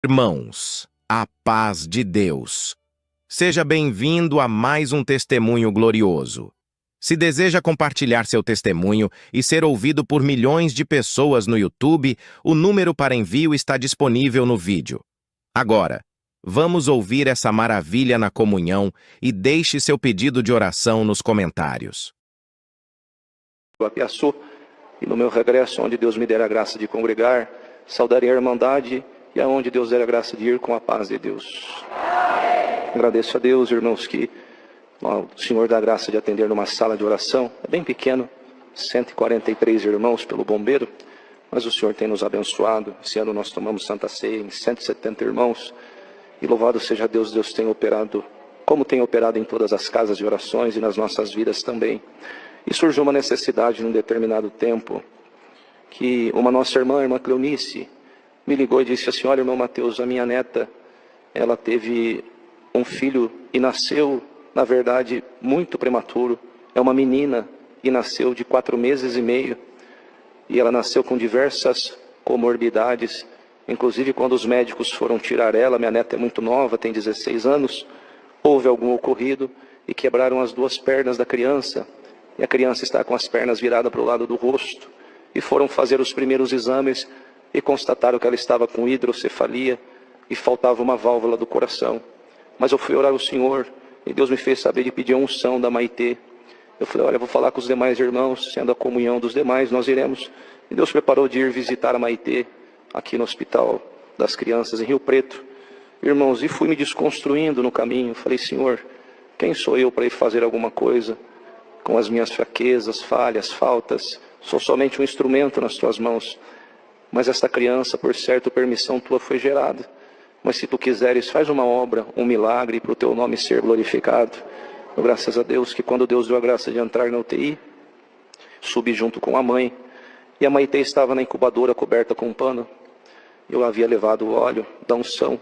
Irmãos, a paz de Deus. Seja bem-vindo a mais um testemunho glorioso. Se deseja compartilhar seu testemunho e ser ouvido por milhões de pessoas no YouTube, o número para envio está disponível no vídeo. Agora, vamos ouvir essa maravilha na comunhão e deixe seu pedido de oração nos comentários. Guapiaçu, e no meu regresso, onde Deus me der a graça de congregar, saudarei a irmandade e aonde Deus der a graça de ir com a paz de Deus. Agradeço a Deus, irmãos, que o Senhor dá a graça de atender numa sala de oração. É bem pequeno, 143 irmãos pelo bombeiro, mas o Senhor tem nos abençoado. Esse ano nós tomamos Santa Ceia em 170 irmãos. E louvado seja Deus, Deus tem operado, como tem operado em todas as casas de orações e nas nossas vidas também. E surgiu uma necessidade num determinado tempo, que uma nossa irmã, a irmã Cleonice, me ligou e disse assim: olha, irmão Mateus, a minha neta, ela teve um filho e nasceu, na verdade, muito prematuro. É uma menina e nasceu de 4 meses e meio. E ela nasceu com diversas comorbidades. Inclusive, quando os médicos foram tirar ela, minha neta é muito nova, tem 16 anos, houve algum ocorrido e quebraram as 2 pernas da criança. E a criança está com as pernas viradas para o lado do rosto. E foram fazer os primeiros exames e constataram que ela estava com hidrocefalia e faltava uma válvula do coração. Mas eu fui orar ao Senhor e Deus me fez saber de pedir a unção da Maitê. Eu falei: olha, eu vou falar com os demais irmãos, sendo a comunhão dos demais, nós iremos. E Deus preparou de ir visitar a Maitê aqui no Hospital das Crianças em Rio Preto. Irmãos, e fui me desconstruindo no caminho. Falei: Senhor, quem sou eu para ir fazer alguma coisa com as minhas fraquezas, falhas, faltas? Sou somente um instrumento nas tuas mãos. Mas esta criança, por certo, permissão tua foi gerada. Mas se tu quiseres, faz uma obra, um milagre, para o teu nome ser glorificado. Graças a Deus que quando Deus deu a graça de entrar na UTI, subi junto com a mãe. E a Maitê estava na incubadora coberta com um pano. Eu havia levado o óleo da unção.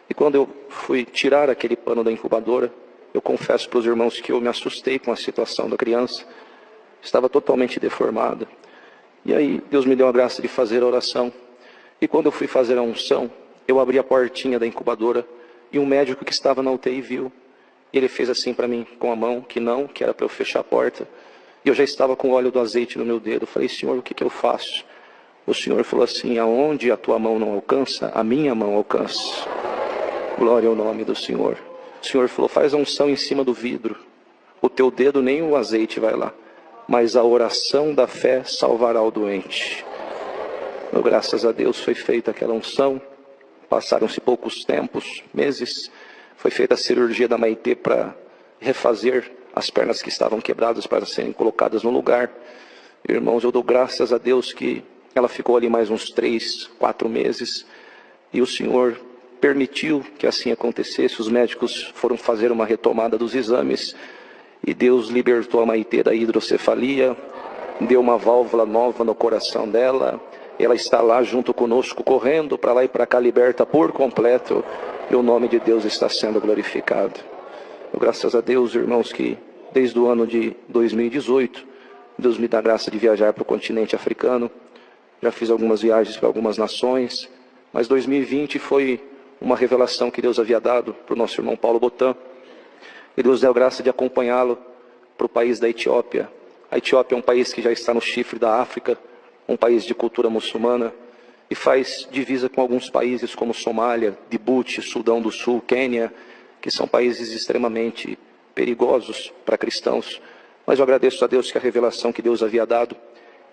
E quando eu fui tirar aquele pano da incubadora, eu confesso para os irmãos que eu me assustei com a situação da criança. Estava totalmente deformada. E aí Deus me deu a graça de fazer a oração. E quando eu fui fazer a unção, eu abri a portinha da incubadora e um médico que estava na UTI viu. E ele fez assim para mim com a mão, que era para eu fechar a porta. E eu já estava com o óleo do azeite no meu dedo. Eu falei: Senhor, o que eu faço? O Senhor falou assim: aonde a tua mão não alcança, a minha mão alcança. Glória ao nome do Senhor. O Senhor falou: faz a unção em cima do vidro. O teu dedo nem o azeite vai lá, mas a oração da fé salvará o doente. Graças a Deus foi feita aquela unção. Passaram-se poucos tempos, meses. Foi feita a cirurgia da Maitê para refazer as pernas que estavam quebradas para serem colocadas no lugar. Irmãos, eu dou graças a Deus que ela ficou ali mais uns 3, 4 meses. E o Senhor permitiu que assim acontecesse. Os médicos foram fazer uma retomada dos exames. E Deus libertou a Maitê da hidrocefalia, deu uma válvula nova no coração dela. Ela está lá junto conosco, correndo para lá e para cá, liberta por completo. E o nome de Deus está sendo glorificado. Graças a Deus, irmãos, que desde o ano de 2018, Deus me dá a graça de viajar para o continente africano. Já fiz algumas viagens para algumas nações. Mas 2020 foi uma revelação que Deus havia dado para o nosso irmão Paulo Botan. E Deus deu a graça de acompanhá-lo para o país da Etiópia. A Etiópia é um país que já está no chifre da África, um país de cultura muçulmana, e faz divisa com alguns países como Somália, Djibouti, Sudão do Sul, Quênia, que são países extremamente perigosos para cristãos. Mas eu agradeço a Deus que a revelação que Deus havia dado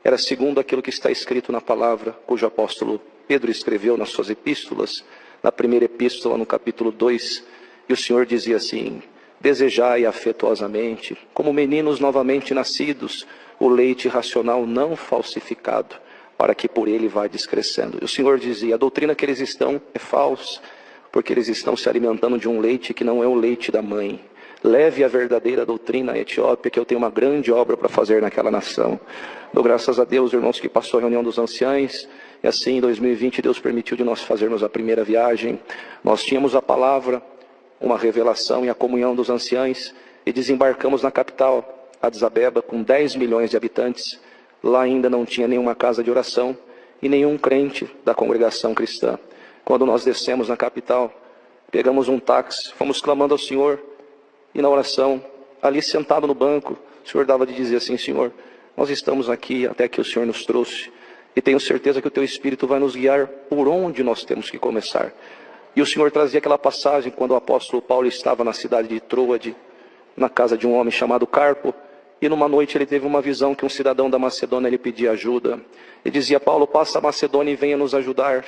era segundo aquilo que está escrito na palavra, cujo apóstolo Pedro escreveu nas suas epístolas, na primeira epístola, no capítulo 2, e o Senhor dizia assim: desejai afetuosamente, como meninos novamente nascidos, o leite racional não falsificado, para que por ele vá descrescendo. E o Senhor dizia: a doutrina que eles estão é falsa, porque eles estão se alimentando de um leite que não é o leite da mãe. Leve a verdadeira doutrina à Etiópia, que eu tenho uma grande obra para fazer naquela nação. Dou graças a Deus, irmãos, que passou a reunião dos anciães, e assim em 2020 Deus permitiu de nós fazermos a primeira viagem. Nós tínhamos a palavra, uma revelação e a comunhão dos anciães, e desembarcamos na capital, Addis Abeba, com 10 milhões de habitantes. Lá ainda não tinha nenhuma casa de oração e nenhum crente da congregação cristã. quando nós descemos na capital, pegamos um táxi, fomos clamando ao Senhor, e na oração, ali sentado no banco, o Senhor dava de dizer assim: Senhor, nós estamos aqui até que o Senhor nos trouxe, e tenho certeza que o Teu Espírito vai nos guiar por onde nós temos que começar. E o Senhor trazia aquela passagem quando o apóstolo Paulo estava na cidade de Troade, na casa de um homem chamado Carpo, e numa noite ele teve uma visão que um cidadão da Macedônia lhe pedia ajuda. Ele dizia: Paulo, passa a Macedônia e venha nos ajudar.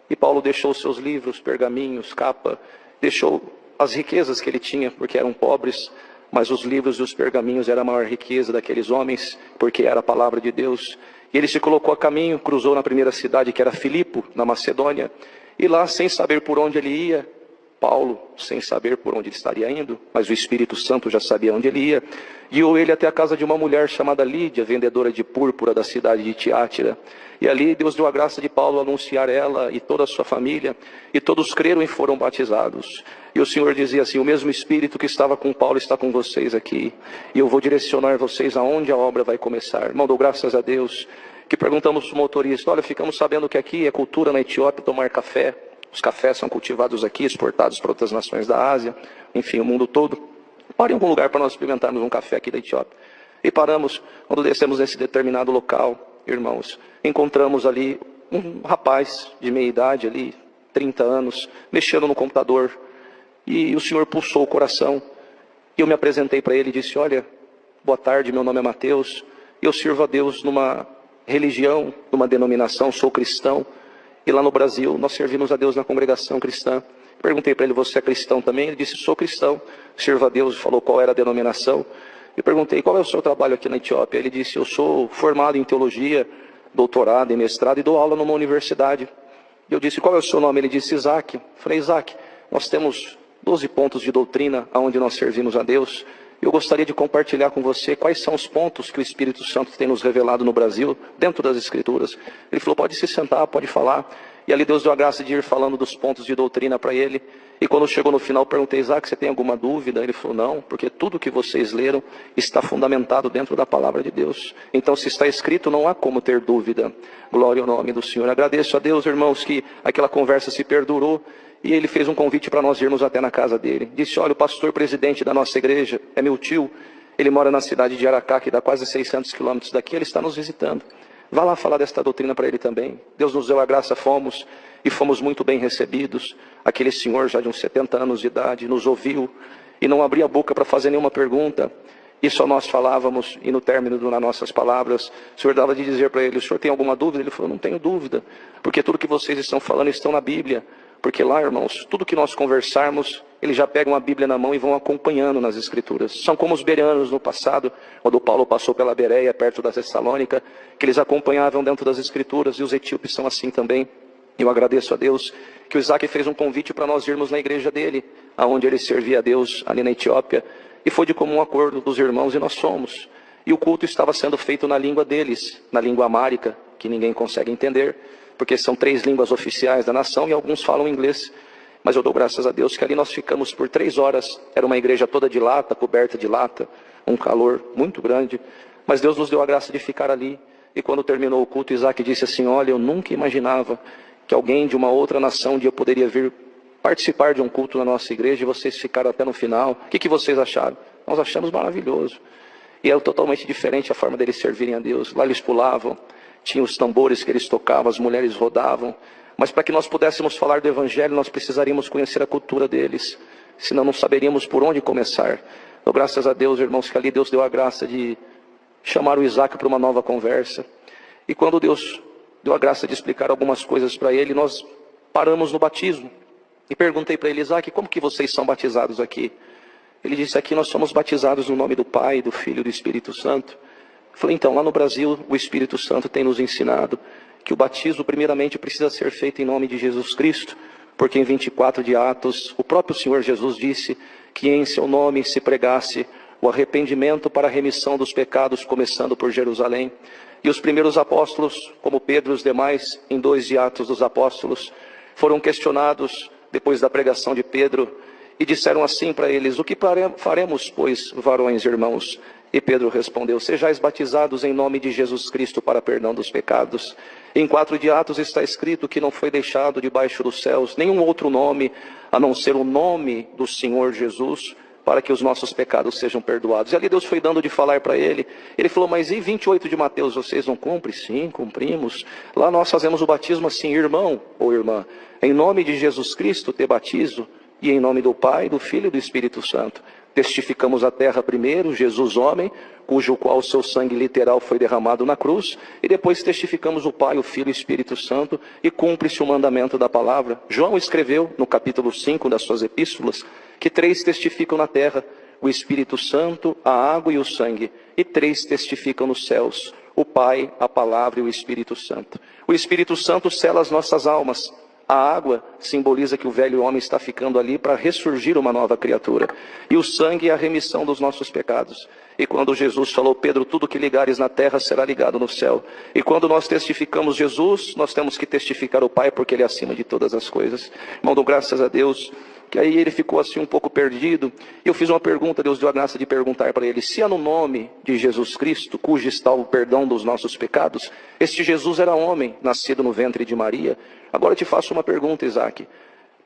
E Paulo deixou seus livros, pergaminhos, capa, deixou as riquezas que ele tinha, porque eram pobres, mas os livros e os pergaminhos eram a maior riqueza daqueles homens, porque era a palavra de Deus. E ele se colocou a caminho, cruzou na primeira cidade, que era Filipo, na Macedônia, e lá, sem saber por onde ele ia, Paulo, sem saber por onde ele estaria indo, mas o Espírito Santo já sabia onde ele ia, guiou ele até a casa de uma mulher chamada Lídia, vendedora de púrpura da cidade de Tiátira. E ali Deus deu a graça de Paulo anunciar ela e toda a sua família, e todos creram e foram batizados. E o Senhor dizia assim: o mesmo Espírito que estava com Paulo está com vocês aqui, e eu vou direcionar vocês aonde a obra vai começar. Irmão, dou graças a Deus, que perguntamos para o motorista: olha, ficamos sabendo que aqui é cultura na Etiópia tomar café. Os cafés são cultivados aqui, exportados para outras nações da Ásia, enfim, o mundo todo. Pare em algum lugar para nós experimentarmos um café aqui da Etiópia. E paramos, quando descemos nesse determinado local, irmãos, encontramos ali um rapaz de meia idade, ali, 30 anos, mexendo no computador. E o Senhor pulsou o coração. E eu me apresentei para ele e disse: olha, boa tarde, meu nome é Mateus. Eu sirvo a Deus numa religião, numa denominação, sou cristão. E lá no Brasil, nós servimos a Deus na congregação cristã. Perguntei para ele: você é cristão também? Ele disse: sou cristão, sirvo a Deus. Falou qual era a denominação. Eu perguntei: qual é o seu trabalho aqui na Etiópia? Ele disse: eu sou formado em teologia, doutorado e mestrado, e dou aula numa universidade. Eu disse: qual é o seu nome? Ele disse: Isaac. Eu falei: Isaac, nós temos 12 pontos de doutrina onde nós servimos a Deus. Eu gostaria de compartilhar com você quais são os pontos que o Espírito Santo tem nos revelado no Brasil, dentro das Escrituras. Ele falou: pode se sentar, pode falar. E ali Deus deu a graça de ir falando dos pontos de doutrina para ele. E quando chegou no final, perguntei: Isaac, você tem alguma dúvida? Ele falou: não, porque tudo que vocês leram está fundamentado dentro da palavra de Deus. Então, se está escrito, não há como ter dúvida. Glória ao nome do Senhor. Agradeço a Deus, irmãos, que aquela conversa se perdurou. E ele fez um convite para nós irmos até na casa dele. Disse: olha, o pastor presidente da nossa igreja é meu tio. Ele mora na cidade de Aracá, que dá quase 600 quilômetros daqui. Ele está nos visitando. Vá lá falar desta doutrina para ele também. Deus nos deu a graça, fomos, e fomos muito bem recebidos. Aquele senhor, já de uns 70 anos de idade, nos ouviu e não abria a boca para fazer nenhuma pergunta. E só nós falávamos, e no término das nossas palavras, o Senhor dava de dizer para ele: o senhor tem alguma dúvida? Ele falou: não tenho dúvida, porque tudo que vocês estão falando estão na Bíblia. Porque lá, irmãos, tudo que nós conversarmos, eles já pegam a Bíblia na mão e vão acompanhando nas Escrituras. São como os bereanos no passado, quando Paulo passou pela Bereia, perto da Tessalônica, que eles acompanhavam dentro das Escrituras, e os etíopes são assim também. Eu agradeço a Deus que o Isaac fez um convite para nós irmos na igreja dele, aonde ele servia a Deus ali na Etiópia, e foi de comum acordo dos irmãos, e nós fomos. E o culto estava sendo feito na língua deles, na língua amárica, que ninguém consegue entender, porque são 3 línguas oficiais da nação e alguns falam inglês. Mas eu dou graças a Deus que ali nós ficamos por 3 horas. Era uma igreja toda de lata, coberta de lata, um calor muito grande. Mas Deus nos deu a graça de ficar ali. E quando terminou o culto, Isaac disse assim: olha, eu nunca imaginava que alguém de uma outra nação um dia poderia vir participar de um culto na nossa igreja, e vocês ficaram até no final. O que vocês acharam? Nós achamos maravilhoso. E era totalmente diferente a forma deles servirem a Deus. Lá eles pulavam, tinha os tambores que eles tocavam, as mulheres rodavam. Mas para que nós pudéssemos falar do Evangelho, nós precisaríamos conhecer a cultura deles. Senão não saberíamos por onde começar. Então, graças a Deus, irmãos, que ali Deus deu a graça de chamar o Isaac para uma nova conversa. E quando Deus deu a graça de explicar algumas coisas para ele, nós paramos no batismo. E perguntei para ele: Isaac, como que vocês são batizados aqui? Ele disse: aqui nós somos batizados no nome do Pai, do Filho e do Espírito Santo. Eu falei: então, lá no Brasil, o Espírito Santo tem nos ensinado que o batismo primeiramente precisa ser feito em nome de Jesus Cristo, porque em 24 de Atos, o próprio Senhor Jesus disse que em seu nome se pregasse o arrependimento para a remissão dos pecados, começando por Jerusalém. E os primeiros apóstolos, como Pedro e os demais, em 2 de Atos dos Apóstolos, foram questionados depois da pregação de Pedro, e disseram assim para eles: o que faremos, pois, varões irmãos? E Pedro respondeu: sejais batizados em nome de Jesus Cristo para perdão dos pecados, Em 4 de Atos está escrito que não foi deixado debaixo dos céus nenhum outro nome, a não ser o nome do Senhor Jesus, para que os nossos pecados sejam perdoados. E ali Deus foi dando de falar para ele. Ele falou, mas em 28 de Mateus vocês não cumprem? Sim, cumprimos. Lá nós fazemos o batismo assim, irmão ou irmã, em nome de Jesus Cristo te batizo, e em nome do Pai, do Filho e do Espírito Santo. Testificamos a terra primeiro, Jesus homem, cujo qual o seu sangue literal foi derramado na cruz, e depois testificamos o Pai, o Filho e o Espírito Santo, e cumpre-se o mandamento da palavra. João escreveu no capítulo 5 das suas epístolas, que 3 testificam na terra, o Espírito Santo, a água e o sangue, e 3 testificam nos céus, o Pai, a palavra e o Espírito Santo. O Espírito Santo sela as nossas almas. A água simboliza que o velho homem está ficando ali para ressurgir uma nova criatura. E o sangue é a remissão dos nossos pecados. E quando Jesus falou, Pedro, tudo que ligares na terra será ligado no céu. E quando nós testificamos Jesus, nós temos que testificar o Pai, porque Ele é acima de todas as coisas. Irmão, dou graças a Deus, que aí ele ficou assim um pouco perdido. Eu fiz uma pergunta, Deus deu a graça de perguntar para ele, se é no nome de Jesus Cristo, cujo está o perdão dos nossos pecados, este Jesus era homem, nascido no ventre de Maria. Agora eu te faço uma pergunta, Isaac.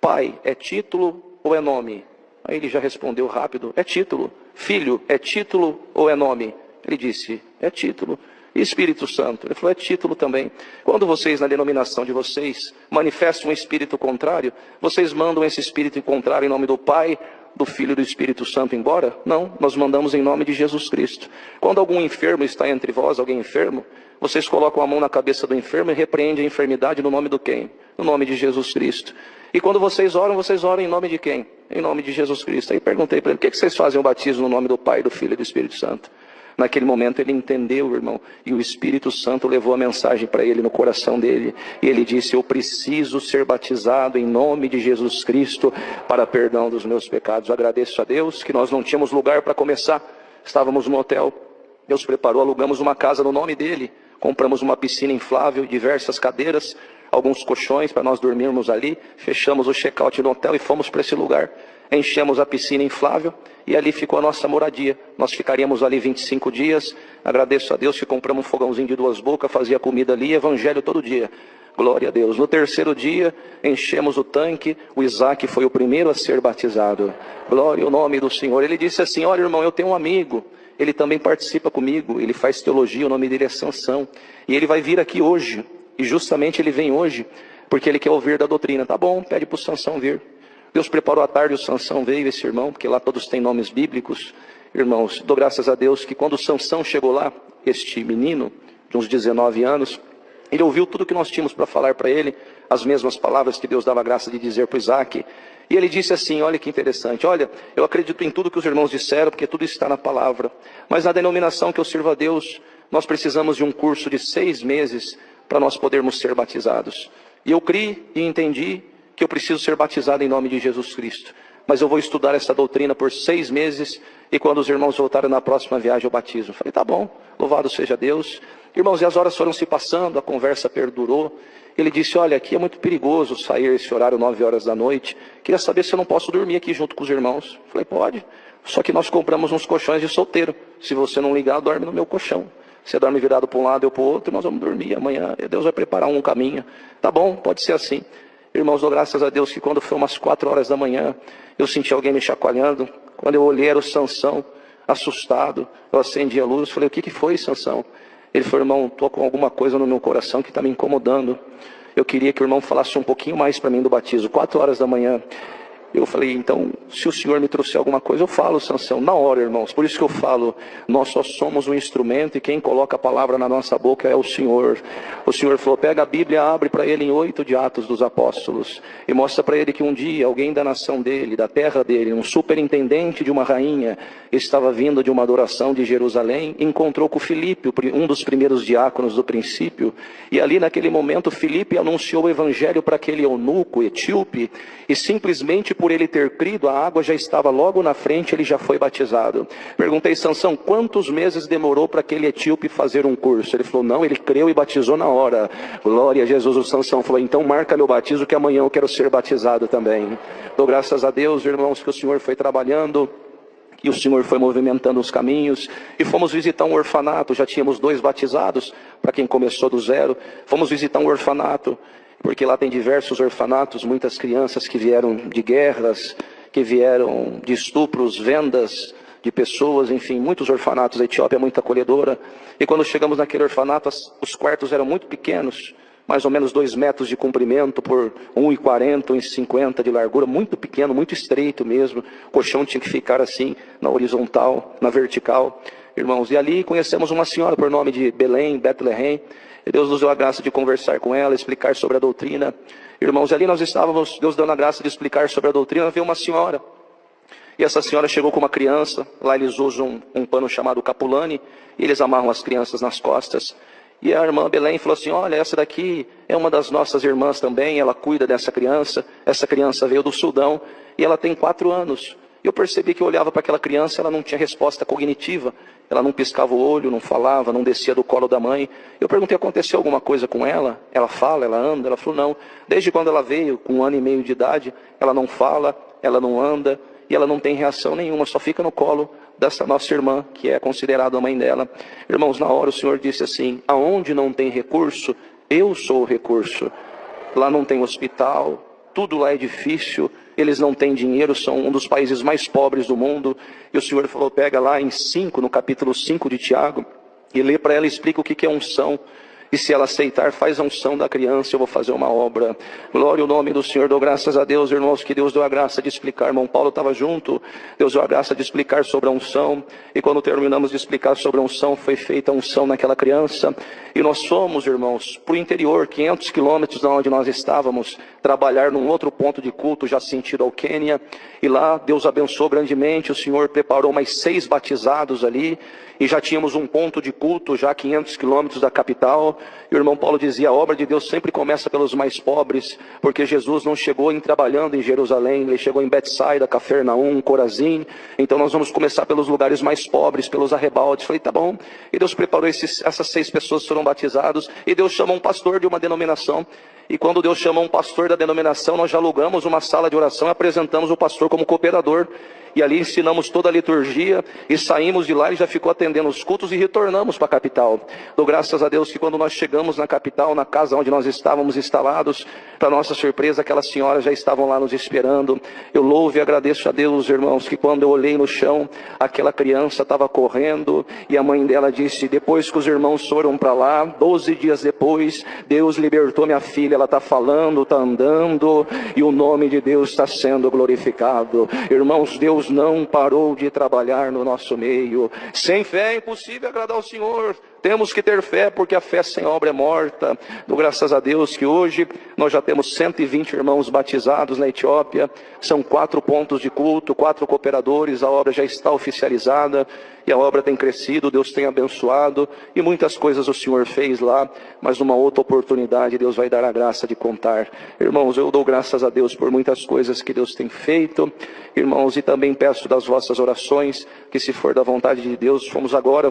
Pai, é título ou é nome? Aí ele já respondeu rápido, é título. Filho, é título ou é nome? Ele disse, é título. E Espírito Santo? Ele falou, é título também. Quando vocês, na denominação de vocês, manifestam um espírito contrário, vocês mandam esse espírito contrário em nome do Pai, do Filho e do Espírito Santo embora? Não, nós mandamos em nome de Jesus Cristo. Quando algum enfermo está entre vós, alguém enfermo, vocês colocam a mão na cabeça do enfermo e repreendem a enfermidade no nome do quem? No nome de Jesus Cristo. E quando vocês oram em nome de quem? Em nome de Jesus Cristo. Aí perguntei para ele, por que vocês fazem o batismo no nome do Pai, do Filho e do Espírito Santo? Naquele momento ele entendeu, irmão, e o Espírito Santo levou a mensagem para ele no coração dele. E ele disse, eu preciso ser batizado em nome de Jesus Cristo para perdão dos meus pecados. Eu agradeço a Deus que nós não tínhamos lugar para começar. Estávamos no hotel. Deus preparou, alugamos uma casa no nome dele. Compramos uma piscina inflável, diversas cadeiras, alguns colchões para nós dormirmos ali. Fechamos o check-out no hotel e fomos para esse lugar. Enchemos a piscina inflável e ali ficou a nossa moradia. Nós ficaríamos ali 25 dias. Agradeço a Deus que compramos um fogãozinho de 2 bocas, fazia comida ali, evangelho todo dia. Glória a Deus. No 3º dia, enchemos o tanque. O Isaac foi o primeiro a ser batizado. Glória ao nome do Senhor. Ele disse assim, olha irmão, eu tenho um amigo. Ele também participa comigo. Ele faz teologia, o nome dele é Sansão. E ele vai vir aqui hoje. E justamente ele vem hoje porque ele quer ouvir da doutrina. Tá bom, pede para o Sansão vir. Deus preparou a tarde, o Sansão veio, esse irmão, porque lá todos têm nomes bíblicos. Irmãos, dou graças a Deus que quando o Sansão chegou lá, este menino, de uns 19 anos, ele ouviu tudo que nós tínhamos para falar para ele, as mesmas palavras que Deus dava graça de dizer para Isaac. E ele disse assim, olha que interessante, olha, eu acredito em tudo que os irmãos disseram, porque tudo está na palavra. Mas na denominação que eu sirvo a Deus, nós precisamos de um curso de 6 meses para nós podermos ser batizados. E eu criei e entendi que eu preciso ser batizado em nome de Jesus Cristo. Mas eu vou estudar essa doutrina por 6 meses, e quando os irmãos voltarem na próxima viagem eu batizo. Eu falei, tá bom, louvado seja Deus. Irmãos, e as horas foram se passando, a conversa perdurou. Ele disse, olha, aqui é muito perigoso sair esse horário 9 horas da noite. Queria saber se eu não posso dormir aqui junto com os irmãos. Eu falei, pode, só que nós compramos uns colchões de solteiro. Se você não ligar, dorme no meu colchão. Você dorme virado para um lado, eu para o outro, nós vamos dormir. Amanhã Deus vai preparar um caminho. Tá bom, pode ser assim. Irmãos, dou graças a Deus que quando foi umas 4 horas da manhã, eu senti alguém me chacoalhando. Quando eu olhei era o Sansão, assustado. Eu acendi a luz, falei, o que foi, Sansão? Ele falou, irmão, estou com alguma coisa no meu coração que está me incomodando. Eu queria que o irmão falasse um pouquinho mais para mim do batismo. 4 horas da manhã. Eu falei, então, se o Senhor me trouxer alguma coisa, eu falo, Sansão, na hora, irmãos. Por isso que eu falo, nós só somos um instrumento e quem coloca a palavra na nossa boca é o Senhor. O Senhor falou, pega a Bíblia, abre para ele em 8 de Atos dos Apóstolos e mostra para ele que um dia alguém da nação dele, da terra dele, um superintendente de uma rainha, estava vindo de uma adoração de Jerusalém, encontrou com Filipe, um dos primeiros diáconos do princípio, e ali naquele momento Filipe anunciou o evangelho para aquele eunuco etíope, e simplesmente por ele ter crido, a água já estava logo na frente, ele já foi batizado. Perguntei, Sansão, quantos meses demorou para aquele etíope fazer um curso? Ele falou, não, ele creu e batizou na hora. Glória a Jesus. O Sansão falou, então marca meu batismo que amanhã eu quero ser batizado também. Dou graças a Deus, irmãos, que o Senhor foi trabalhando. E o Senhor foi movimentando os caminhos, e fomos visitar um orfanato, já tínhamos 2 batizados, para quem começou do zero. Fomos visitar um orfanato, porque lá tem diversos orfanatos, muitas crianças que vieram de guerras, que vieram de estupros, vendas de pessoas, enfim, muitos orfanatos. A Etiópia é muito acolhedora. E quando chegamos naquele orfanato, os quartos eram muito pequenos, mais ou menos 2 metros de comprimento por 1,40, 1,50 de largura, muito pequeno, muito estreito mesmo. O colchão tinha que ficar assim, na horizontal, na vertical, irmãos. E ali conhecemos uma senhora por nome de Belém, Bethlehem, e Deus nos deu a graça de conversar com ela, explicar sobre a doutrina. Irmãos, ali nós estávamos, Deus dando a graça de explicar sobre a doutrina, veio uma senhora. E essa senhora chegou com uma criança, lá eles usam um pano chamado capulane, e eles amarram as crianças nas costas. E a irmã Belém falou assim, olha, essa daqui é uma das nossas irmãs também, ela cuida dessa criança. Essa criança veio do Sudão e ela tem 4 anos. E eu percebi que eu olhava para aquela criança, ela não tinha resposta cognitiva, ela não piscava o olho, não falava, não descia do colo da mãe. Eu perguntei, aconteceu alguma coisa com ela? Ela fala, ela anda? Ela falou, não. Desde quando ela veio, com 1 ano e meio de idade, ela não fala, ela não anda, e ela não tem reação nenhuma, só fica no colo dessa nossa irmã, que é considerada a mãe dela. Irmãos, na hora o Senhor disse assim, aonde não tem recurso, eu sou o recurso. Lá não tem hospital, tudo lá é difícil, eles não têm dinheiro, são um dos países mais pobres do mundo. E o Senhor falou, pega lá no capítulo 5 de Tiago, e lê para ela e explica o que é unção. E se ela aceitar, faz a unção da criança, eu vou fazer uma obra. Glória ao nome do Senhor, dou graças a Deus, irmãos, que Deus deu a graça de explicar. Irmão Paulo estava junto, Deus deu a graça de explicar sobre a unção. E quando terminamos de explicar sobre a unção, foi feita a unção naquela criança. E nós fomos, irmãos, para o interior, 500 quilômetros de onde nós estávamos, trabalhar num outro ponto de culto, já sentido ao Quênia. E lá Deus abençoou grandemente, o Senhor preparou mais 6 batizados ali. E já tínhamos um ponto de culto, já a 500 quilômetros da capital. E o irmão Paulo dizia, a obra de Deus sempre começa pelos mais pobres, porque Jesus não chegou trabalhando em Jerusalém, ele chegou em Betsaida, Cafarnaum, Corazim. Então nós vamos começar pelos lugares mais pobres, pelos arrebaldes. Falei, tá bom. E Deus preparou essas 6 pessoas foram batizados, e Deus chamou um pastor de uma denominação. E quando Deus chamou um pastor da denominação, nós já alugamos uma sala de oração e apresentamos o pastor como cooperador. E ali ensinamos toda a liturgia e saímos de lá, ele já ficou atendendo os cultos e retornamos para a capital. Dou graças a Deus que quando nós chegamos na capital, na casa onde nós estávamos instalados, para nossa surpresa, aquelas senhoras já estavam lá nos esperando. Eu louvo e agradeço a Deus, irmãos, que quando eu olhei no chão, aquela criança estava correndo e a mãe dela disse, depois que os irmãos foram para lá, 12 dias depois, Deus libertou minha filha, ela está falando, está andando e o nome de Deus está sendo glorificado. Irmãos, Deus não parou de trabalhar no nosso meio. Sem fé é impossível agradar ao Senhor. Temos que ter fé, porque a fé sem obra é morta. Dou graças a Deus que hoje nós já temos 120 irmãos batizados na Etiópia. São 4 pontos de culto, 4 cooperadores. A obra já está oficializada e a obra tem crescido. Deus tem abençoado e muitas coisas o Senhor fez lá. Mas numa outra oportunidade Deus vai dar a graça de contar. Irmãos, eu dou graças a Deus por muitas coisas que Deus tem feito. Irmãos, e também peço das vossas orações, que se for da vontade de Deus,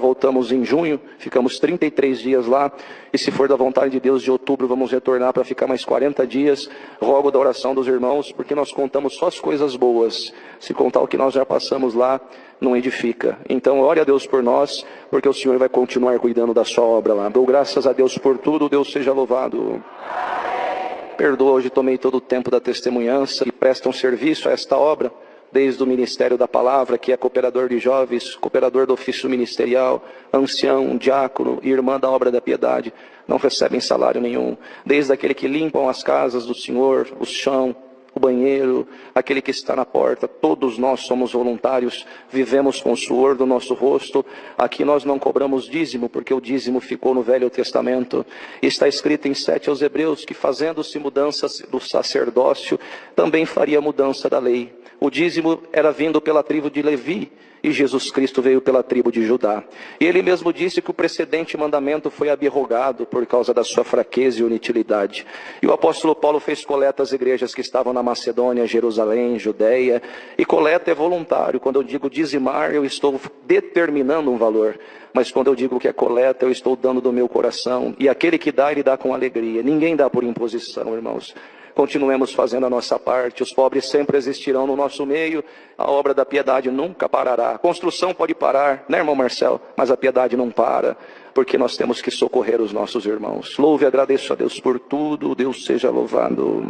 voltamos em junho, ficamos 33 dias lá, e se for da vontade de Deus, de outubro vamos retornar para ficar mais 40 dias, rogo da oração dos irmãos, porque nós contamos só as coisas boas, se contar o que nós já passamos lá, não edifica. Então ore a Deus por nós, porque o Senhor vai continuar cuidando da sua obra lá. Dou graças a Deus por tudo, Deus seja louvado. Perdoa, hoje tomei todo o tempo da testemunhança e prestam serviço a esta obra, desde o Ministério da Palavra, que é cooperador de jovens, cooperador do ofício ministerial, ancião, diácono e irmã da obra da piedade, não recebem salário nenhum. Desde aquele que limpam as casas do Senhor, o chão, o banheiro, aquele que está na porta, todos nós somos voluntários, vivemos com o suor do nosso rosto. Aqui nós não cobramos dízimo, porque o dízimo ficou no Velho Testamento. Está escrito em 7 aos Hebreus, que fazendo-se mudança do sacerdócio, também faria mudança da lei. O dízimo era vindo pela tribo de Levi, e Jesus Cristo veio pela tribo de Judá. E ele mesmo disse que o precedente mandamento foi abrogado por causa da sua fraqueza e inutilidade. E o apóstolo Paulo fez coleta às igrejas que estavam na Macedônia, Jerusalém, Judeia. E coleta é voluntário. Quando eu digo dizimar, eu estou determinando um valor. Mas quando eu digo que é coleta, eu estou dando do meu coração. E aquele que dá, ele dá com alegria. Ninguém dá por imposição, irmãos. continuemos fazendo a nossa parte. Os pobres sempre existirão no nosso meio, a obra da piedade nunca parará. A construção pode parar, né, irmão Marcelo? Mas a piedade não para, porque nós temos que socorrer os nossos irmãos. Louve e agradeço a Deus por tudo, Deus seja louvado.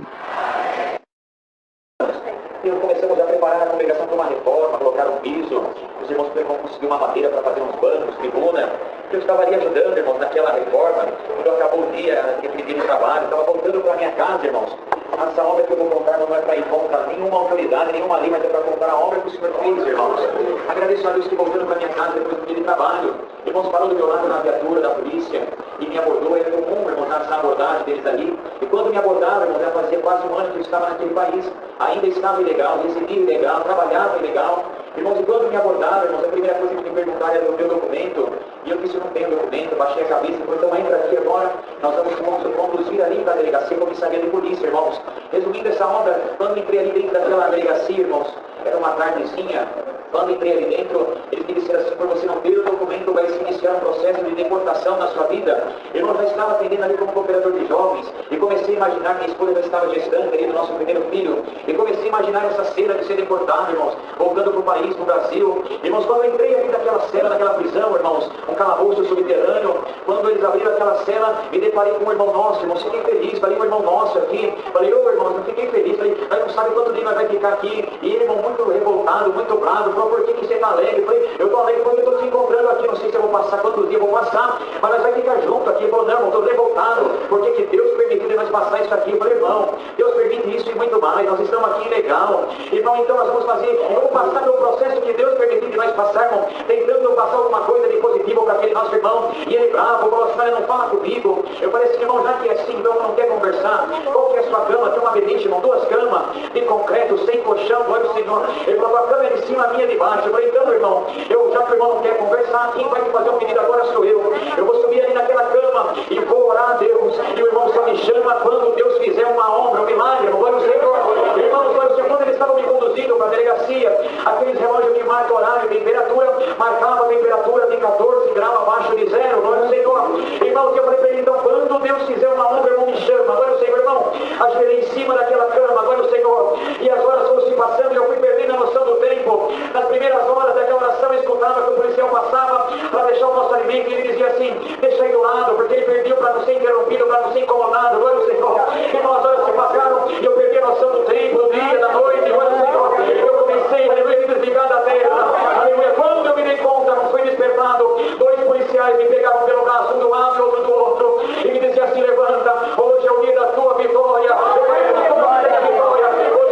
Começamos a preparar a congregação para uma reforma, colocar um piso. Os irmãos vão conseguir uma madeira para fazer uns bancos, tribuna. Eu estava ali ajudando, irmãos, naquela reforma. Quando acabou o dia, aquele dia de trabalho, estava voltando para minha casa, irmãos. Essa obra que eu vou contar não é para ir contra nenhuma autoridade, nenhuma lei, mas é para contar a obra que o Senhor fez, irmãos. Agradeço a Deus que voltando para minha casa depois do dia de trabalho. Irmãos, parou do meu lado na viatura da polícia e me abordou. Era comum, irmãos, essa abordagem deles ali. E quando me abordaram, irmãos, já fazia quase um ano que eu estava naquele país. Ainda estava ilegal, residia ilegal, trabalhava ilegal. Irmãos, e quando me abordaram, irmãos, a primeira coisa que me perguntaram era o meu documento. E eu disse, eu não tenho documento, baixei a cabeça, então entra aqui agora, nós vamos conduzir ali para a delegacia, comissaria de polícia, irmãos. Resumindo essa obra, quando entrei ali dentro daquela delegacia, irmãos, era uma tardezinha, quando entrei ali dentro, eles me disseram assim, por você não ter o documento, vai se iniciar um processo de deportação na sua vida. Eu já estava atendendo ali como cooperador de jovens, e comecei a imaginar que minha esposa já estava gestante ali do nosso primeiro filho, e comecei a imaginar essa cena de ser deportado, irmãos, voltando para o país, no Brasil. Irmãos, quando eu entrei ali naquela cela, naquela prisão, irmãos, um calabouço subterrâneo, quando eles abriram aquela cela, me deparei com um irmão nosso, irmãos, fiquei feliz, falei, um irmão nosso aqui, falei, ô irmãos, eu fiquei feliz, falei, nós não sabe quanto tempo nós vai ficar aqui, e ele, irmão, muito revoltado, muito bravo, falou, por que você está alegre? Eu falei, eu estou alegre porque eu estou te encontrando aqui, não sei se eu vou passar, quantos dias eu vou passar, mas nós vamos ficar junto aqui. Ele falou, não, irmão, estou revoltado, porque que Deus permitiu nós passar isso aqui. Eu falei, irmão, Deus permite isso e muito mais, nós estamos aqui ilegal, irmão, então nós vamos fazer, eu vou passar pelo processo que Deus permitiu que nós passarmos, tentando passar alguma coisa de positivo para aquele nosso irmão, e ele bravo, falou assim, não fala comigo. Eu falei assim, irmão, já que é assim, então não quer conversar, qual que é a sua cama? Tem uma beliche, irmão, 2 camas de concreto, sem colchão, glória ao Senhor. Ele falou, a cama é de cima, a minha é de baixo. Eu falei, então, irmão, já que o irmão não quer conversar, quem vai te fazer um pedido agora sou eu. Eu vou subir ali naquela cama e vou orar a Deus, e o irmão só me chama quando Deus fizer uma obra, um milagre, irmão, glória ao Senhor. Irmãos, glória ao Senhor, quando eles estavam me conduzindo para a delegacia, aqueles relógios que marcam horário, temperatura, marcava a temperatura de 14 graus abaixo de zero, glória ao Senhor. Irmão, que eu falei para ele, então, quando Deus fizer uma obra, irmão, me chama, glória ao Senhor, irmão. Ajoelhei em cima daquela cama, glória ao Senhor, e as horas foram se passando e eu fui perdendo a noção do tempo. Nas primeiras horas daquela oração, eu escutava que o policial passava para deixar o nosso alimento, e ele dizia assim, deixa aí do lado, porque ele pediu para não ser interrompido, para não ser incomodado, glória ao Senhor. Irmão, as horas se passaram e eu perdi a noção do tempo, do dia, da noite, glória ao Senhor. Eu comecei, aleluia, a me desligar da terra, aleluia. Quando eu me dei conta, não fui despertado, 2 policiais me pegavam pelo braço, um do lado e outro do outro, e me diziam assim, levanta, hoje é o dia da tua vitória, hoje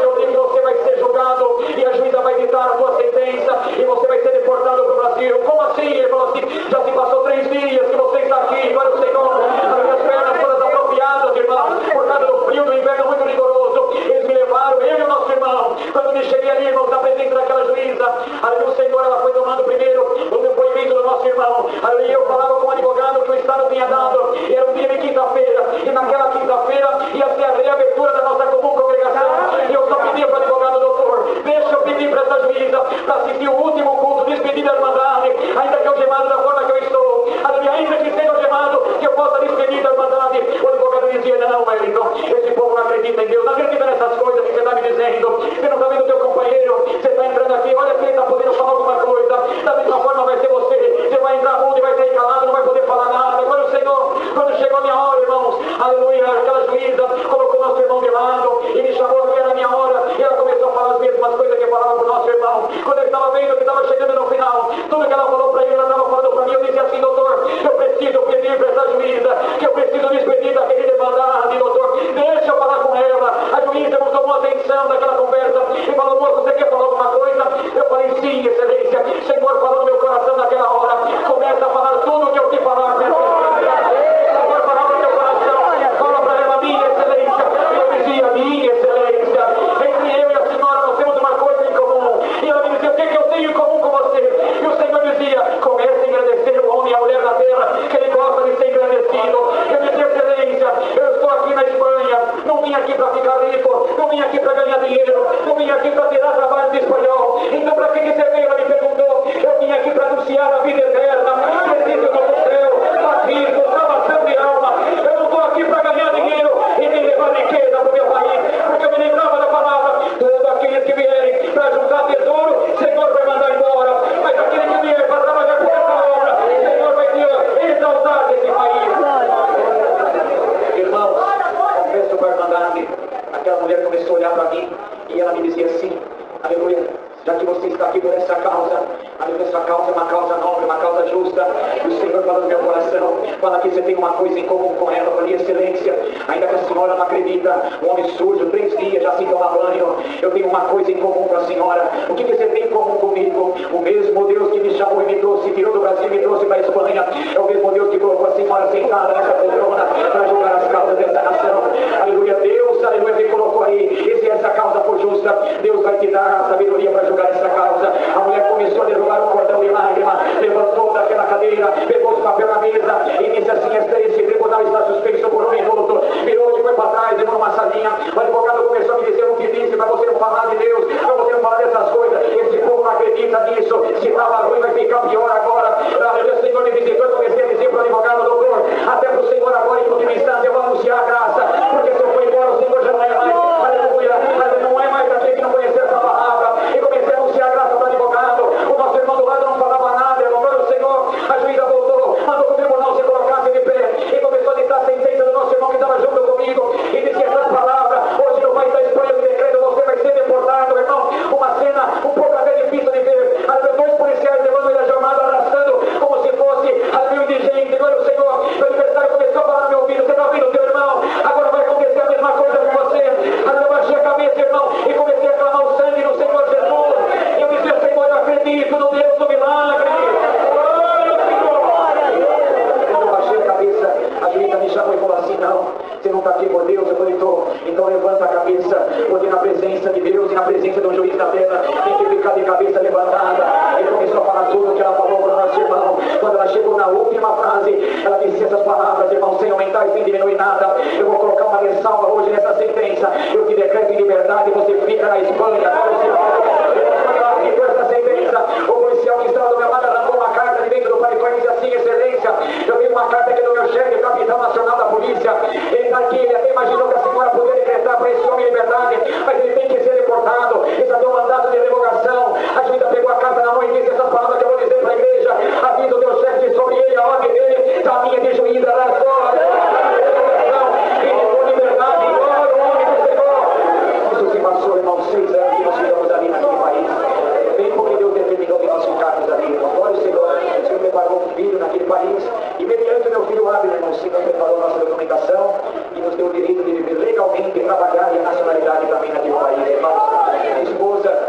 é o dia que você vai ser julgado, e a juíza vai ditar a tua sentença, e você vai ser deportado para o Brasil. Como assim? Ele falou assim, já se passou 3 dias que você está aqui, glória ao Senhor, as minhas pernas todas atrofiadas, irmão, por causa do frio, do inverno muito rigoroso. Eles me levaram, eu e o nosso irmão, quando me cheguei ali, irmãos, na presença daquela juíza, aleluia, o Senhor, ela foi tomando primeiro o depoimento do nosso irmão, aleluia, eu falava com o advogado que o Estado tinha dado, e era um dia de quinta-feira, e naquela quinta-feira ia ser a reabertura da nossa comum congregação, e eu só pedia para o advogado, doutor, deixa eu pedir para essa juíza, para assistir o último culto, despedir da Irmandade, ainda que eu gemado da forma que eu estou, aleluia, ainda que seja gemado, que eu possa despedir da Irmandade. O advogado dizia, não, Wellington, esse povo não acredita em Deus, não acredita nessas coisas que você está me dizendo, você não está vendo o teu companheiro, você está entrando aqui, olha que ele está podendo falar alguma coisa, da mesma forma vai ser você vai entrar mudo e vai sair calado, não vai poder falar nada. Agora o Senhor, quando chegou a minha hora, irmãos, aleluia, aquela juíza colocou nosso irmão de lado e me chamou que era a minha hora, e ela começou a falar as mesmas coisas que falava para o nosso irmão. Quando eu estava vendo que estava chegando no final, tudo que ela falou para ele, ela estava falando para mim. Eu disse assim, doutor, eu preciso pedir para essa juíza, que eu preciso despedir daquele demandado, doutor, deixa eu falar com ela. A juíza não tomou atenção daquela conversa e falou, moço, você quer falar alguma coisa? Eu falei, sim, excelência. Senhor falou no meu coração naquela hora, começa a falar tudo o que eu te falar. Senhor falou no meu coração, fala para ela, minha excelência. Eu dizia, minha excelência, entre eu e a senhora nós temos uma coisa em comum. E ela me dizia, o que eu tenho em comum com você? E o Senhor dizia, aleluia. Já que você está aqui por essa causa, aleluia, essa causa é uma causa nobre, uma causa justa. E o Senhor fala no meu coração, fala que você tem uma coisa em comum com ela, falei, excelência. Ainda que a senhora não acredita, um homem sujo, 3 dias já se toma banho. Eu tenho uma coisa em comum com a senhora. O que você tem em comum comigo? O mesmo Deus que me chamou e me trouxe, tirou do Brasil e me trouxe para a Espanha. É o mesmo Deus que colocou a senhora sentada nessa poltrona para julgar as causas dessa nação. Aleluia, Deus, aleluia, me colocou aí. E se essa causa for justa, Deus vai te dar a sabedoria para julgar essa causa. A mulher começou a derrubar um cordão de lágrima, levantou daquela cadeira, pegou os papéis na mesa e disse assim: esse tribunal está suspenso por 1 minuto. Virou e foi para trás, levou numa salinha. O advogado começou a me dizer: o que disse para você não falar de Deus, para você não falar dessas coisas. Esse povo não acredita nisso. Se estava ruim, vai ficar pior agora. O Senhor me visitou. Eu comecei a dizer para o advogado: doutor, até para o Senhor agora, em última instância, eu vou anunciar a graça, porque se eu for embora, o Senhor já não é mais. Aleluia, não é mais aquele que não conhecer essa palavra. E comecei a anunciar a graça para o advogado. O nosso irmão do lado não falava nada, irmão. Agora o Senhor, a juíza voltou, mandou que o tribunal se colocasse de pé e começou a ditar a sentença do nosso irmão que estava junto comigo e disse essas palavras: hoje no país da Espanha, o decreto, você vai ser deportado, irmão. Uma cena um pouco até difícil de ver. Aleluia, 2 policiais levando ele a jornada, arrastando como se fosse aleluia, indigente. Glória ao Senhor. O adversário começou a falar no meu ouvido: você está ouvindo, teu irmão? Agora vai acontecer a mesma coisa com você. Aleluia, eu baixei a cabeça, irmão, e comecei a clamar o sangue do Senhor Jesus. Eu disse: Senhor, eu acredito no Deus do milagre. Eu baixei a cabeça, a juíza me chamou e falou assim: não, você não está aqui por Deus. Eu falei: estou. Então levanta a cabeça, porque na presença de Deus e na presença do juiz da terra tem que ficar de cabeça levantada. Ele começou a falar tudo o que ela falou para o nosso irmão. Quando ela chegou na última frase, ela disse essas palavras: irmão, sem aumentar e sem diminuir nada, eu vou colocar uma ressalva hoje nessa sentença. Eu te decreto em liberdade, você fica na Espanha. Essa sentença, o policial que estava do meu lado arrancou uma carta de dentro do paletó e disse assim: excelência, eu tenho uma carta aqui do meu chefe, capitão nacional da polícia. Ele está aqui, ele até imaginou que a senhora poderia decretar para esse homem liberdade, mas ele tem que ser deportado. Isso aqui é um mandato de revogação. A juíza pegou a carta na mão e disse essas palavras que eu vou dizer para a igreja: avisa o teu chefe sobre ele, a ordem dele está minha de juíza da glória. E ficou liberdade, glória, o nome do Senhor. Isso se passou, irmão, 6 anos que nós ficamos ali naquele país. Bem porque Deus determinou que nós ficássemos ali, irmão. Glória ao Senhor. O Senhor preparou um filho naquele país. E mediante o meu filho Abner, irmão, o Senhor preparou nossa documentação e nos deu o direito de viver legalmente, trabalhar e a nacionalidade também naquele país, irmãos. Minha esposa,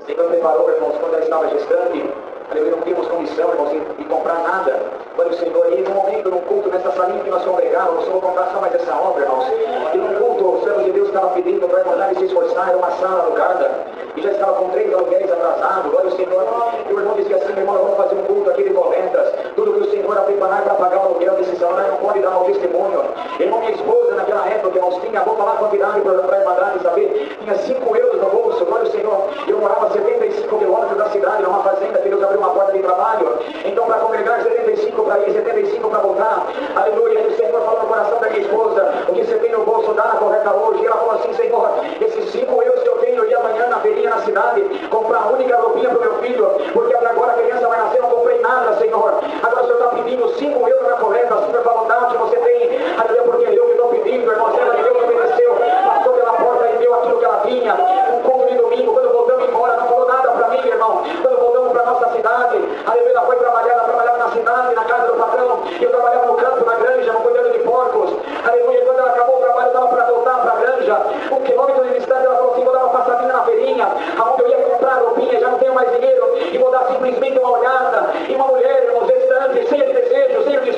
o Senhor preparou, irmãos, quando ela estava gestante. Aleluia, não tínhamos condição, irmãos, de comprar nada. Glória ao Senhor. E no momento, num culto, nessa salinha que nós congregávamos, eu vou contar só mais essa obra, irmãos. E num culto, os servos de Deus estavam pedindo para a irmandade se esforçar. Era uma sala alugada e já estava com 3 aluguéis atrasados. Glória ao Senhor. E o irmão dizia assim: irmão, nós vamos fazer um culto aqui de colentas. Tudo que o Senhor vai preparar para pagar o aluguel desse salão, não pode dar mau testemunho. Irmão, minha esposa, naquela época, irmãos, tinha, vou falar a quantidade para a irmandade saber, tinha 5 euros no bolso. Glória ao Senhor. Eu morava a 75 quilômetros da cidade, numa fazenda que Deus abriu uma porta de trabalho. Então, para congregar, 75 para ir, 75 para voltar. Aleluia. E o Senhor falou no coração da minha esposa: o que você tem no bolso dá na correta hoje. E ela falou assim: Senhor, esses 5 euros que eu tenho, eu ia amanhã na feirinha na cidade comprar a única roupinha para o meu filho, porque até agora a criança vai nascer, eu não comprei nada, Senhor. Agora o Senhor está pedindo 5 euros na correta. A sua vontade você tem. Aleluia, porque eu que estou pedindo, irmão. Ela de Deus obedeceu, passou pela porta e deu aquilo que ela tinha. Um culto de domingo, quando voltamos embora, não falou nada para mim, irmão. Quando voltamos para nossa cidade, aleluia, ela foi trabalhar, ela trabalhava na cidade, na casa do patrão, e eu trabalhava no campo, na granja, cuidando de porcos. Aleluia, quando ela acabou o trabalho, estava para voltar para a granja, 1 quilômetro de distância, ela falou assim: vou dar uma passadinha na feirinha, aonde eu ia comprar roupinha, já não tenho mais dinheiro, e vou dar simplesmente uma olhada. E uma mulher, irmãos, gestante, cheia de desejo, cheia de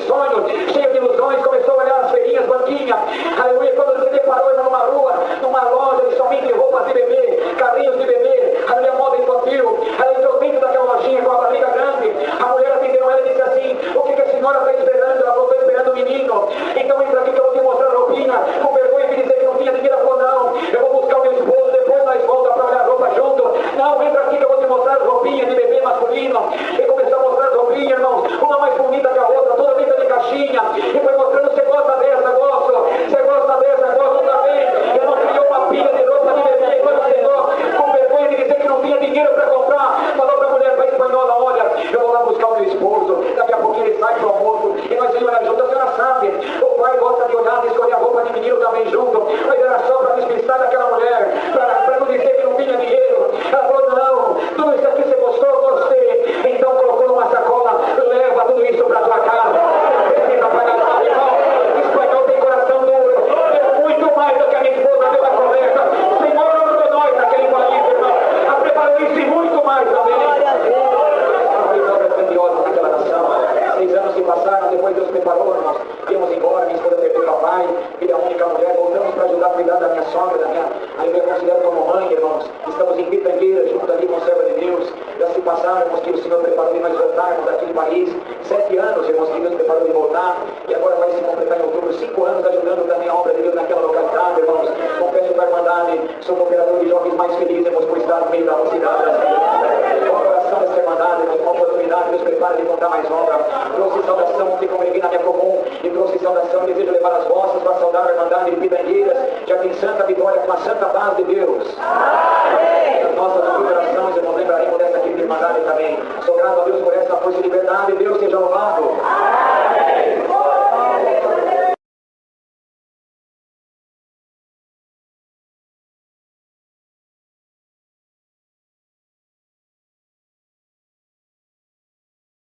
lá no meio da mocidade brasileira. Com a oração dessa irmandade, irmãos, com a oportunidade, Deus prepara de contar mais obra. Trouxe saudação ontem congreguei na minha comum e trouxe saudação e desejo levar as vossas para saudar a irmandade de Pitangueiras, já tem santa vitória com a santa paz de Deus. As nossas corações, irmãos, lembraremos dessa querida irmandade também. Sou grato a Deus por essa força e liberdade. Deus seja louvado.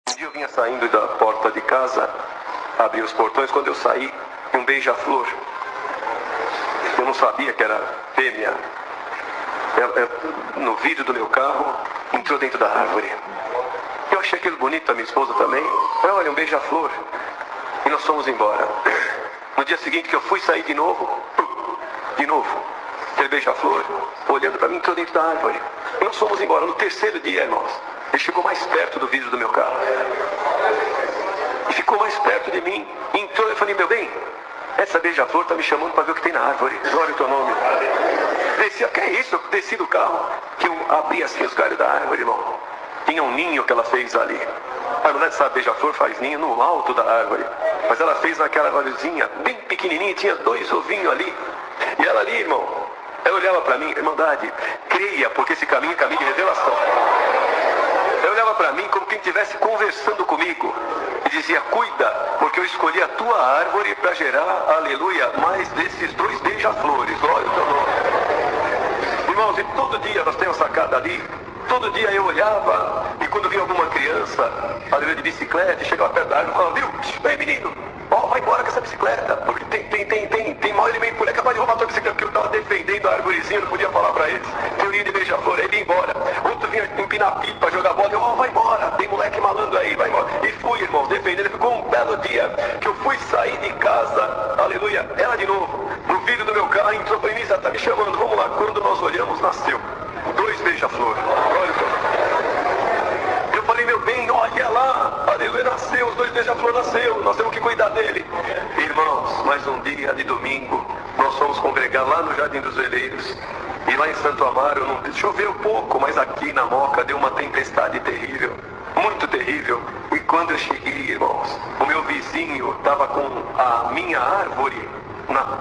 Um dia eu vinha saindo da porta de casa, abri os portões, quando eu saí, um beija-flor. Eu não sabia que era fêmea. No vidro do meu carro, entrou dentro da árvore. Eu achei aquilo bonito, a minha esposa também. Olha, um beija-flor. E nós fomos embora. No dia seguinte que eu fui sair de novo, aquele beija-flor, olhando para mim, entrou dentro da árvore. E nós fomos embora. No terceiro dia, irmãos, ele chegou mais perto do vidro do meu carro. E ficou mais perto de mim. Entrou, eu falei, meu bem, essa beija-flor está me chamando para ver o que tem na árvore. Glória ao teu nome. Desci, que é isso? Eu desci do carro, que eu abri assim os galhos da árvore, irmão. Tinha um ninho que ela fez ali. A verdade, sabe, beija-flor faz ninho no alto da árvore. Mas ela fez naquela árvorezinha, bem pequenininha, tinha 2 ovinhos ali. E ela ali, irmão, ela olhava para mim, irmandade, creia, porque esse caminho é caminho de revelação. Ela olhava para mim como quem estivesse conversando comigo. E dizia, cuida, porque eu escolhi a tua árvore para gerar, aleluia, mais desses 2 beija-flores. Glória ao teu nome. Irmãos, e todo dia nós temos sacada ali. Todo dia eu olhava, e quando via alguma criança, aleluia, de bicicleta, chegava perto da árvore e falava, viu, ei menino, vai embora com essa bicicleta, porque tem mau elemento por aí, capaz de roubar a tua bicicleta, porque eu estava defendendo a árvorezinha, não podia falar para eles. Teoria de beija-flor, aí ia embora. Outro vinha empinar pipa, jogar bola, eu, vai embora, tem moleque malandro aí, vai embora. E fui, irmão, defendendo. Ficou um belo dia que eu fui sair de casa, aleluia, ela de novo, no vidro do meu carro, entrou para mim, tá me chamando, vamos lá. Quando nós olhamos, nasceu 2 beija-flor. Eu falei, meu bem, olha lá, aleluia, nasceu, os 2 beija-flor nasceu, nós temos que cuidar dele. Irmãos, mais um dia de domingo, nós fomos congregar lá no Jardim dos Veleiros. E lá em Santo Amaro, choveu pouco, mas aqui na Moca deu uma tempestade terrível, muito terrível. E quando eu cheguei, irmãos, o meu vizinho estava com a minha árvore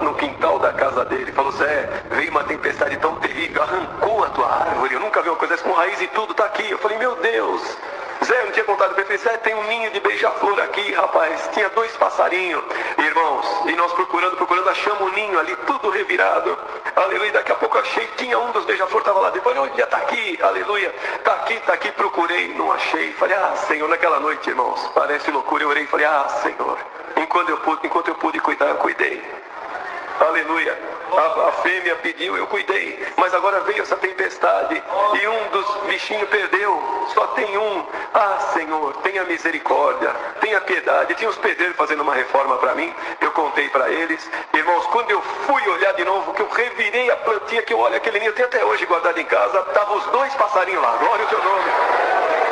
no quintal da casa dele. Falou, Zé, veio uma tempestade tão terrível, arrancou a tua árvore. Eu nunca vi uma coisa dessa, com raiz e tudo, tá aqui. Eu falei, meu Deus. Zé, eu não tinha contado pra ele. Zé, tem um ninho de beija-flor aqui, rapaz. Tinha 2 passarinhos. Irmãos, e nós procurando, achamos o ninho ali, tudo revirado. Aleluia, daqui a pouco eu achei, tinha um dos beija-flor, estava lá. Depois, olha, tá aqui, aleluia. Tá aqui, procurei, não achei. Falei, Senhor, naquela noite, irmãos, parece loucura. Eu orei e falei, Senhor, enquanto eu pude cuidar, eu cuidei. Aleluia. A fêmea pediu, eu cuidei. Mas agora veio essa tempestade e um dos bichinhos perdeu. Só tem um. Senhor, tenha misericórdia, tenha piedade. Tinha os pedreiros fazendo uma reforma para mim. Eu contei para eles. Irmãos, quando eu fui olhar de novo, que eu revirei a plantinha, que eu olho aquele ninho, eu tenho até hoje guardado em casa, estavam os 2 passarinhos lá. Glória ao teu nome.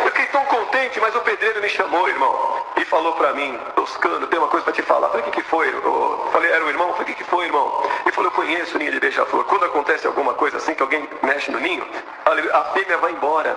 Eu fiquei tão contente, mas o pedreiro me chamou, irmão, e falou pra mim, Toscano, tem uma coisa pra te falar. Eu falei, o que foi? Eu falei, era o irmão? Eu falei, o que foi, irmão? Ele falou, eu conheço o ninho de beija-flor. Quando acontece alguma coisa assim, que alguém mexe no ninho, a fêmea vai embora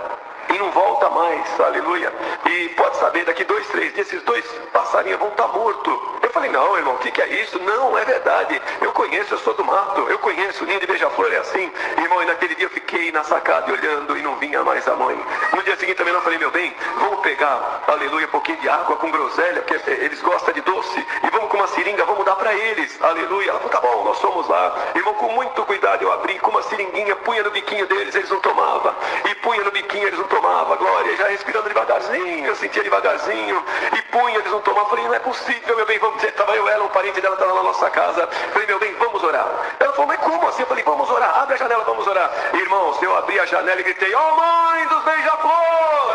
e não volta mais, aleluia. E pode saber, daqui 2, 3 dias, esses 2 passarinhos vão estar mortos. Eu falei, não, irmão, o que é isso? Não, é verdade. Eu conheço, eu sou do mato, eu conheço, o ninho de beija-flor é assim. Irmão, e naquele dia eu fiquei na sacada olhando e não vinha mais a mãe. No dia seguinte também eu falei, meu bem, vamos pegar, aleluia, um pouquinho de água com groselha, porque eles gostam de doce, e vamos com uma seringa, vamos dar para eles, aleluia. Ela falou, tá bom, nós fomos lá. Irmão, com muito cuidado eu abri com uma seringuinha, punha no biquinho deles, eles não tomavam. E punha no biquinho, eles não tomavam, glória, já respirando devagarzinho, eu sentia devagarzinho, e punha, eles não tomavam. Falei, não é possível, meu bem, vamos dizer, tava eu, ela, um parente dela estava na nossa casa. Falei, meu bem, vamos orar. Ela falou, mas como assim? Eu falei, vamos orar, abre a janela, vamos orar. Irmãos, eu abri a janela e gritei, ó mãe dos beija-flor!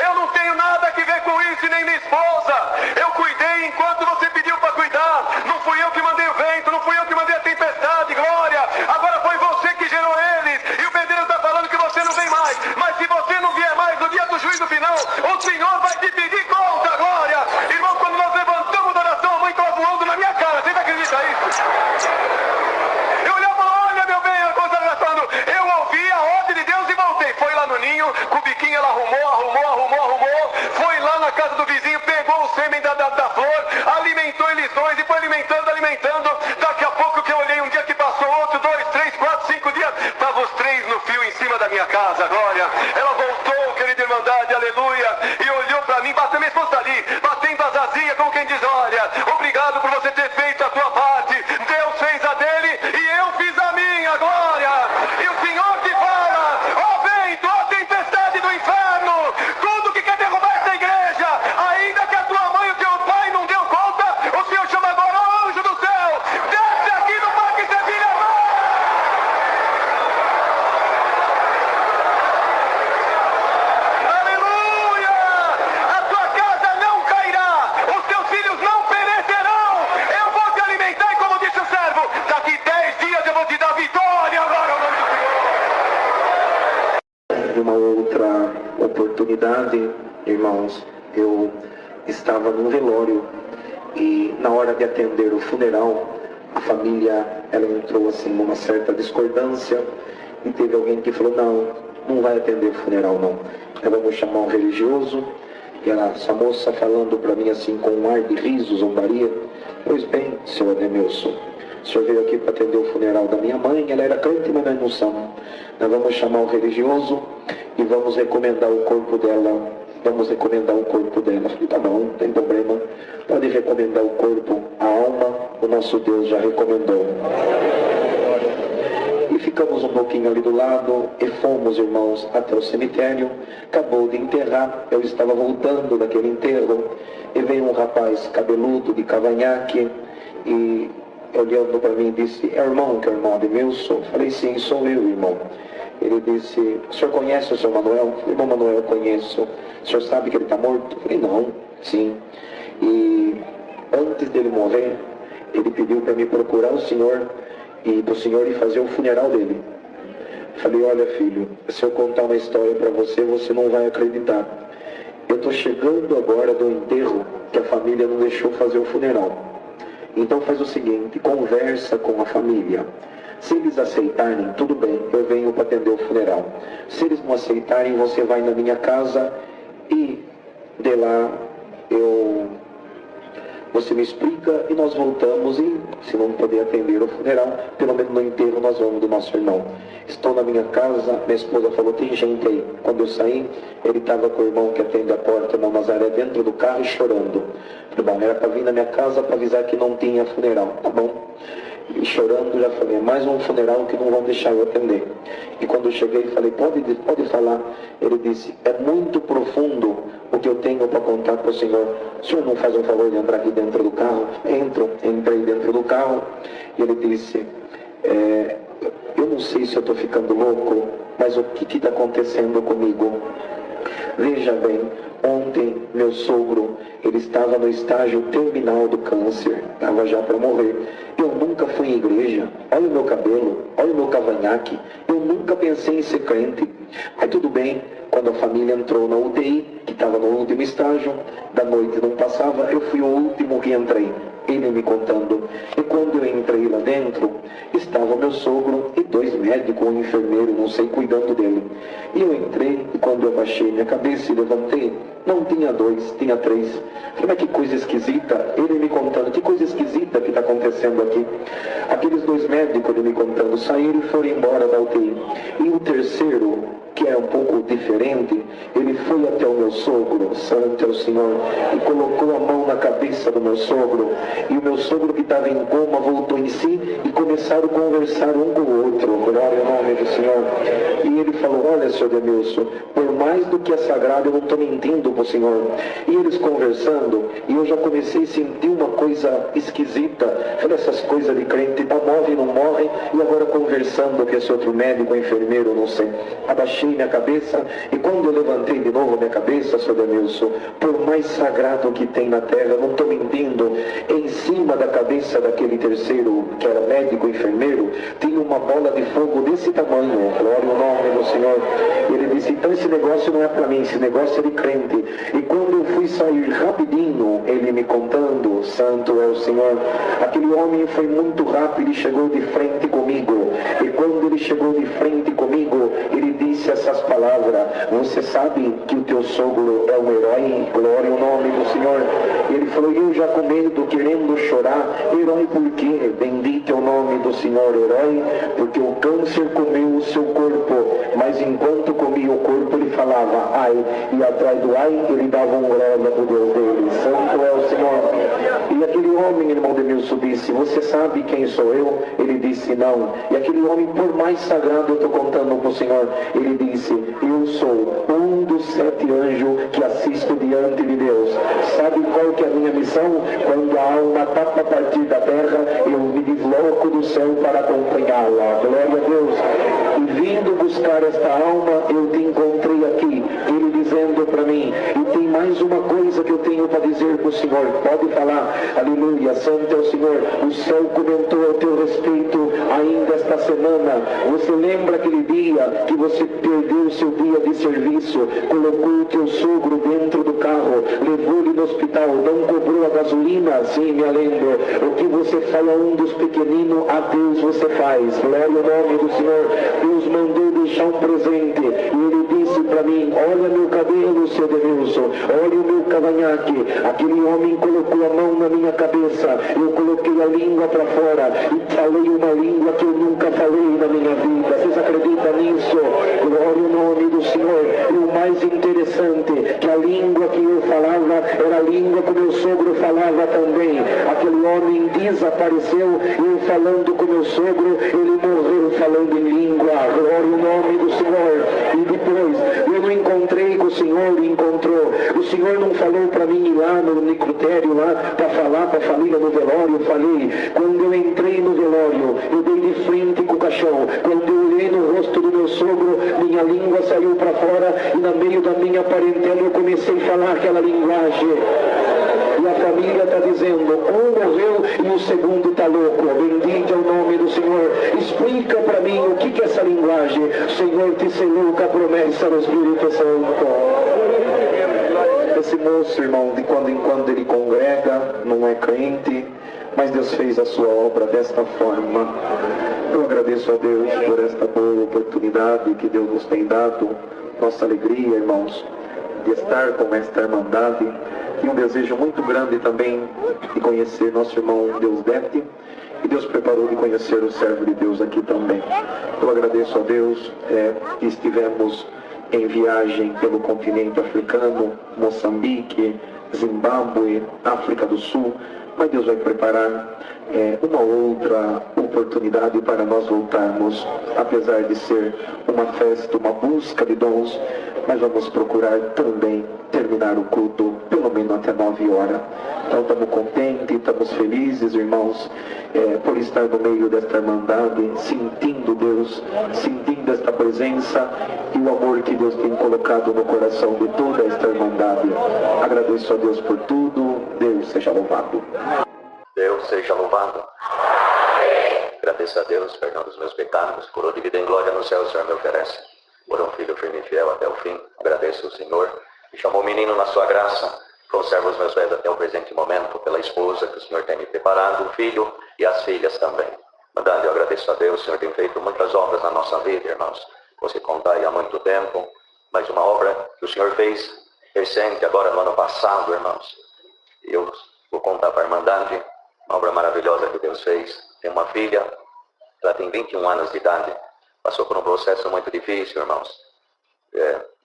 Eu não tenho nada que ver com isso e nem minha esposa. Eu cuidei enquanto você pediu para cuidar. Não fui eu que mandei o vento, não fui eu que mandei a tempestade, glória. Agora foi você que gerou eles. E o pedreiro está falando que você não vem mais. Mas se você não vier mais no dia do juízo final, o Senhor vai te pedir conta, glória. Irmão, quando nós levantamos da oração, a mãe estava voando na minha cara. Vocês acreditam nisso? paninho, com o biquinho ela arrumou, foi lá na casa do vizinho, pegou o sêmen da flor, alimentou eles dois e foi alimentando. Daqui a pouco que eu olhei, um dia que passou, outro, 2, 3, 4, 5 dias, estavam os 3 no fio em cima da minha casa, glória. Ela voltou, querida Irmandade, aleluia, e olhou pra mim, bateu minha esposa ali, batendo as asinhas, como quem diz, olha, obrigado por você ter feito a tua parte, Deus fez a dele e eu fiz a minha, glória. E o Senhor te fala, ó vento, ó tempestade do inferno, tudo que quer derrubar essa igreja, ainda que a tua mãe e o teu pai não deu conta, o Senhor chama agora o anjo do céu, desce aqui no Parque Sevilha. Aleluia! A tua casa não cairá, os teus filhos não perecerão, eu vou te alimentar e como disse o servo, daqui 10 dias eu vou te dar vitória, agora o nome do Senhor. Uma outra oportunidade, irmãos, eu estava num velório e na hora de atender o funeral, a família, ela entrou assim numa certa discordância e teve alguém que falou, não vai atender o funeral não, vamos chamar um religioso. E essa moça falando para mim assim com um ar de riso, zombaria, pois bem, senhor Ademilson, o senhor veio aqui para atender o funeral da minha mãe, ela era crente, mas nós não somos. Nós vamos chamar o religioso e vamos recomendar o corpo dela. Falei, tá bom, não tem problema. Pode recomendar o corpo, a alma, o nosso Deus já recomendou. E ficamos um pouquinho ali do lado e fomos, irmãos, até o cemitério. Acabou de enterrar, eu estava voltando daquele enterro e veio um rapaz cabeludo, de cavanhaque, e olhando para mim disse, é irmão, que é o irmão Ademilson? Falei, sim, sou eu, irmão. Ele disse, o senhor conhece o senhor Manuel? Falei, irmão Manuel, eu conheço. O senhor sabe que ele está morto? Falei, não, sim. E antes dele morrer, ele pediu para me procurar o senhor e para o senhor ir fazer o funeral dele. Falei, olha filho, se eu contar uma história para você, você não vai acreditar. Eu estou chegando agora do enterro que a família não deixou fazer o funeral. Então faz o seguinte, conversa com a família. Se eles aceitarem, tudo bem, eu venho para atender o funeral. Se eles não aceitarem, você vai na minha casa e de lá você me explica e nós voltamos e se não puder atender o funeral, pelo menos no enterro nós vamos do nosso irmão. Estou na minha casa, minha esposa falou, tem gente aí. Quando eu saí, ele estava com o irmão que atende a porta, irmão Nazaré, dentro do carro e chorando. Falei, bom, era para vir na minha casa para avisar que não tinha funeral, tá bom? E chorando, já falei, mais um funeral que não vão deixar eu atender. E quando eu cheguei, falei, pode falar. Ele disse, é muito profundo o que eu tenho para contar para o senhor. O senhor não faz um favor de entrar aqui dentro do carro? Entrei dentro do carro e ele disse, eu não sei se eu estou ficando louco, mas o que está acontecendo comigo? Veja bem, ontem meu sogro, ele estava no estágio terminal do câncer, estava já para morrer. Eu nunca fui em igreja, olha o meu cabelo, olha o meu cavanhaque, eu nunca pensei em ser crente. Aí tudo bem, quando a família entrou na UTI, que estava no último estágio, da noite não passava, eu fui o último que entrei. Ele me contando. E quando eu entrei lá dentro, estava meu sogro e 2 médicos, um enfermeiro, não sei, cuidando dele. E eu entrei, e quando eu baixei minha cabeça e levantei, não tinha 2, tinha 3. Falei, mas que coisa esquisita. Ele me contando, que coisa esquisita que está acontecendo aqui. Aqueles 2 médicos, ele me contando, saíram e foram embora da UTI. E o terceiro, que é um pouco diferente, ele foi até o meu sogro, santo é o Senhor, e colocou a mão na cabeça do meu sogro, e o meu sogro que estava em coma voltou em si e começaram a conversar um com o outro, glória ao nome do Senhor. E ele falou, olha, senhor Ademilson, por mais do que é sagrado, eu não estou mentindo para o Senhor. E eles conversando, e eu já comecei a sentir uma coisa esquisita, falei, essas coisas de crente, morre, não morre, e agora conversando com esse outro médico, enfermeiro, não sei. Abaixei minha cabeça, e quando eu levantei de novo a minha cabeça, senhor Ademilson, por mais sagrado que tem na terra, não estou mentindo, em cima da cabeça daquele terceiro, que era médico, enfermeiro, tinha uma bola de fogo desse tamanho, glória ao nome do Senhor. E ele disse, então esse negócio não é para mim, esse negócio é de crente. E quando eu fui sair rapidinho, ele me contando, santo é o Senhor, aquele homem foi muito rápido e chegou de frente comigo. E quando ele chegou de frente comigo, ele disse essa essas palavras. Você sabe que o teu sogro é um herói? Glória ao nome do Senhor. Ele falou, eu já com medo, querendo chorar. Herói por quê? Bendito é o nome do Senhor. Herói porque o câncer comeu o seu corpo, mas enquanto comia o corpo ele falava ai, e atrás do ai ele dava um glória pro Deus dele. Santo é o Senhor. E aquele homem, irmão Demilson, disse, você sabe quem sou eu? Ele disse, não. E aquele homem, por mais sagrado eu estou contando para o Senhor, ele disse, eu sou um dos 7 anjos que assisto diante de Deus. Sabe qual que é a minha missão? Quando a alma está para partir da terra, eu me desloco do céu para acompanhá-la. Glória a Deus. E vindo buscar esta alma, eu te encontrei aqui. Ele dizendo para mim, e tem mais uma coisa que eu tenho para dizer para o Senhor. Pode falar. Aleluia. Santo é o Senhor. O céu comentou a teu respeito ainda esta semana. Você lembra aquele dia que você perdeu o seu dia de serviço, colocou o teu sogro dentro do carro, levou ele no hospital, não cobrou a gasolina? Sim, me lembro. O que você fala a um dos pequeninos, a Deus você faz. Glória ao nome do Senhor. Deus mandou deixar um presente. E ele disse para mim, olha meu cabelo, seu Denilson, olha o meu cavanhaque. Aquele homem colocou a mão na minha cabeça, eu coloquei a língua para fora e falei uma língua que eu nunca falei na minha vida. Vocês acreditam nisso? Glória ao nome do Senhor. E o mais interessante, que a língua que eu falava era a língua que meu sogro falava também. Aquele homem desapareceu, eu falando com meu sogro, ele morreu falando em língua. Glória ao nome do Senhor. E depois, eu não encontrei com o Senhor, encontrou. O Senhor não falou para mim ir lá no necrotério, lá para falar para a família no velório. Eu falei, quando eu entrei no velório, eu dei de frente com o caixão. Quando eu olhei no rosto do meu sogro, minha língua saiu para fora e no meio da minha parentela eu comecei a falar aquela linguagem. E a família está dizendo, um morreu e o segundo está louco. Bendito é o nome do Senhor. Explica para mim o que é essa linguagem. O Senhor te selou com a promessa do Espírito Santo. Esse moço, irmão, de quando em quando ele congrega, não é crente, mas Deus fez a sua obra desta forma. Eu agradeço a Deus por esta boa oportunidade que Deus nos tem dado. Nossa alegria, irmãos, de estar com esta irmandade. E um desejo muito grande também de conhecer nosso irmão Deusdete. E Deus preparou de conhecer o servo de Deus aqui também. Eu agradeço a Deus que estivemos em viagem pelo continente africano, Moçambique, Zimbábue, África do Sul. Mas Deus vai preparar uma outra oportunidade para nós voltarmos, apesar de ser uma festa, uma busca de dons, mas vamos procurar também terminar o culto pelo menos até 9 horas. Então estamos contentes, estamos felizes, irmãos, por estar no meio desta irmandade, sentindo Deus, sentindo esta presença e o amor que Deus tem colocado no coração de toda esta irmandade. Agradeço a Deus por tudo. Deus seja louvado. Deus seja louvado. Agradeço a Deus, perdão dos meus pecados, coroa de vida em glória no céu o Senhor me oferece. Por um filho firme e fiel até o fim. Agradeço o Senhor que chamou o menino na sua graça. Conservo os meus bens até o presente momento, pela esposa que o Senhor tem me preparado, o filho e as filhas também. Mandando, eu agradeço a Deus, o Senhor tem feito muitas obras na nossa vida, irmãos. Você conta aí há muito tempo, mas uma obra que o Senhor fez recente, agora no ano passado, irmãos. Eu vou contar para a Irmandade, uma obra maravilhosa que Deus fez. Tem uma filha, ela tem 21 anos de idade, passou por um processo muito difícil, irmãos.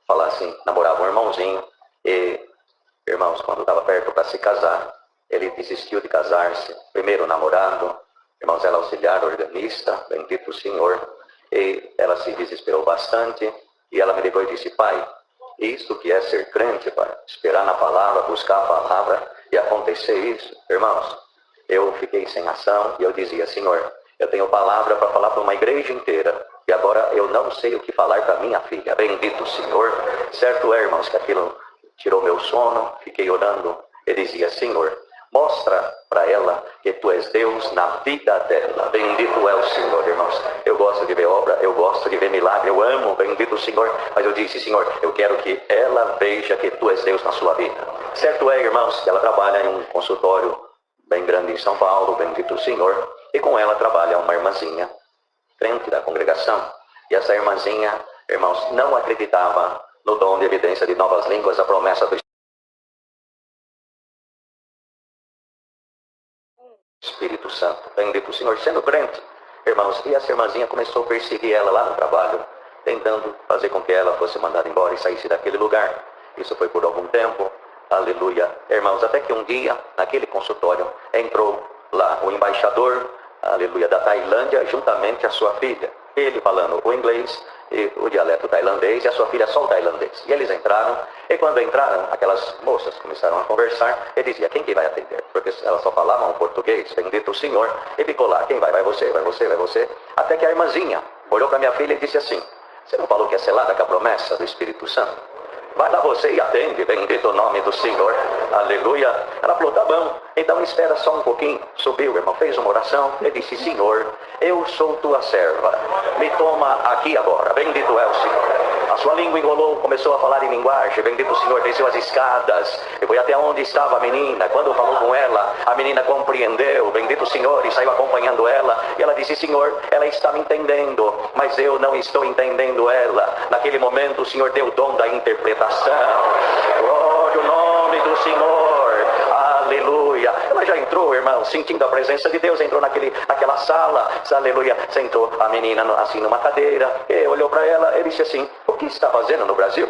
Falar assim, namorava um irmãozinho e, irmãos, quando estava perto para se casar, ele desistiu de casar-se. Primeiro namorado, irmãos, ela auxiliar, organista, bendito o Senhor. E ela se desesperou bastante e ela me ligou e disse, pai, isso que é ser crente, pai, esperar na palavra, buscar a palavra e acontecer isso. Irmãos, eu fiquei sem ação e eu dizia, Senhor, eu tenho palavra para falar para uma igreja inteira e agora eu não sei o que falar para minha filha. Bendito o Senhor. Certo é, irmãos, que aquilo tirou meu sono, fiquei orando e dizia, Senhor, mostra para ela que Tu és Deus na vida dela. Bendito é o Senhor, irmãos. Eu gosto de ver obra, eu gosto de ver milagre, eu amo, bendito o Senhor. Mas eu disse, Senhor, eu quero que ela veja que Tu és Deus na sua vida. Certo é, irmãos, que ela trabalha em um consultório bem grande em São Paulo, bendito o Senhor. E com ela trabalha uma irmãzinha, frente da congregação. E essa irmãzinha, Irmãos, não acreditava no dom de evidência de novas línguas, a promessa do Espírito Santo. Bendito o Senhor, sendo crente, irmãos, e essa irmãzinha começou a perseguir ela lá no trabalho, tentando fazer com que ela fosse mandada embora e saísse daquele lugar. Isso foi por algum tempo, aleluia, irmãos, até que um dia, naquele consultório, entrou lá o embaixador, aleluia, da Tailândia, juntamente a sua filha. Ele falando o inglês e o dialeto tailandês, e a sua filha só o tailandês. E eles entraram, e quando entraram, aquelas moças começaram a conversar. Ele dizia, quem que vai atender? Porque elas só falavam português, bendito o Senhor. E ficou lá, quem vai? Vai você, vai você, vai você. Até que a irmãzinha olhou para minha filha e disse assim, você não falou que é selada com a promessa do Espírito Santo? Vai lá você e atende, bendito o nome do Senhor, aleluia. Ela falou, tá bom, então espera só um pouquinho. Subiu, irmão, fez uma oração e disse, Senhor, eu sou tua serva, me toma aqui agora, bendito é o Senhor. A sua língua enrolou, começou a falar em linguagem, bendito o Senhor, desceu as escadas e foi até onde estava a menina. Quando falou com ela, a menina compreendeu, bendito o Senhor, e saiu acompanhando ela. E ela disse, Senhor, ela está me entendendo, mas eu não estou entendendo ela. Naquele momento o Senhor deu o dom da interpretação. Glória ao nome do Senhor, aleluia. Ela já entrou, irmão, sentindo a presença de Deus, entrou naquela sala, aleluia. Sentou a menina assim numa cadeira, e olhou para ela e disse assim, o que está fazendo no Brasil?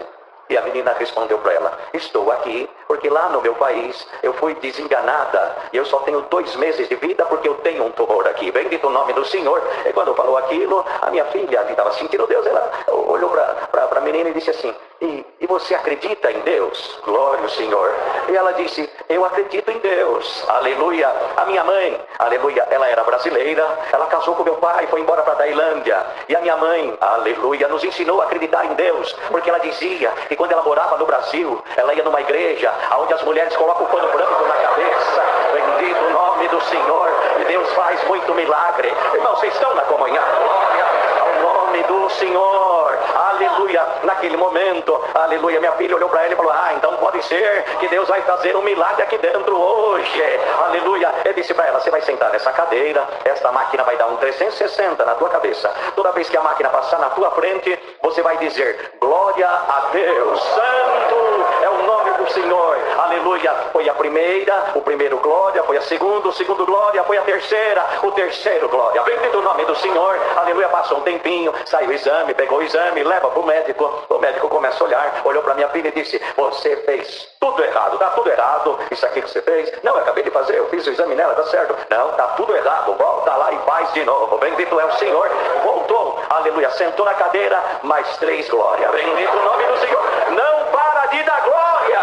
E a menina respondeu para ela, estou aqui porque lá no meu país eu fui desenganada e eu só tenho 2 meses de vida porque eu tenho um tumor aqui. Bendito o nome do Senhor. E quando falou aquilo, a minha filha que estava sentindo Deus, ela olhou para a menina e disse assim, e você acredita em Deus? Glória ao Senhor. E ela disse, eu acredito em Deus. Aleluia. A minha mãe, aleluia, ela era brasileira, ela casou com meu pai, foi embora para a Tailândia. E a minha mãe, aleluia, nos ensinou a acreditar em Deus, porque ela dizia que quando ela morava no Brasil, ela ia numa igreja onde as mulheres colocam o pano branco na cabeça. Bendito o nome do Senhor. E Deus faz muito milagre. Irmãos, vocês estão na comunhão. Glória ao nome do Senhor. Aleluia. Naquele momento, aleluia, minha filha olhou para ele e falou, então pode ser que Deus vai fazer um milagre aqui dentro hoje. Aleluia. Ele disse para ela, você vai sentar nessa cadeira, esta máquina vai dar um 360 na tua cabeça. Toda vez que a máquina passar na tua frente, você vai dizer, glória a Deus, santo é o nome do Senhor. Aleluia. Foi a primeira, o primeiro glória, foi a segunda, o segundo glória, foi a terceira, o terceiro glória. Bendito o nome do Senhor. Aleluia. Passou um tempinho, saiu o exame, pegou o exame, leva para o médico. O médico começa a olhar, olhou para minha filha e disse, você fez tudo errado, tá tudo errado. Isso aqui que você fez, não, eu acabei de fazer, eu fiz o exame nela, tá certo. Não, tá tudo errado, volta lá e faz de novo. Bendito é o Senhor. Voltou, aleluia, sentou na cadeira, mais 3 glórias. Bendito o nome do Senhor. Não para de dar glória.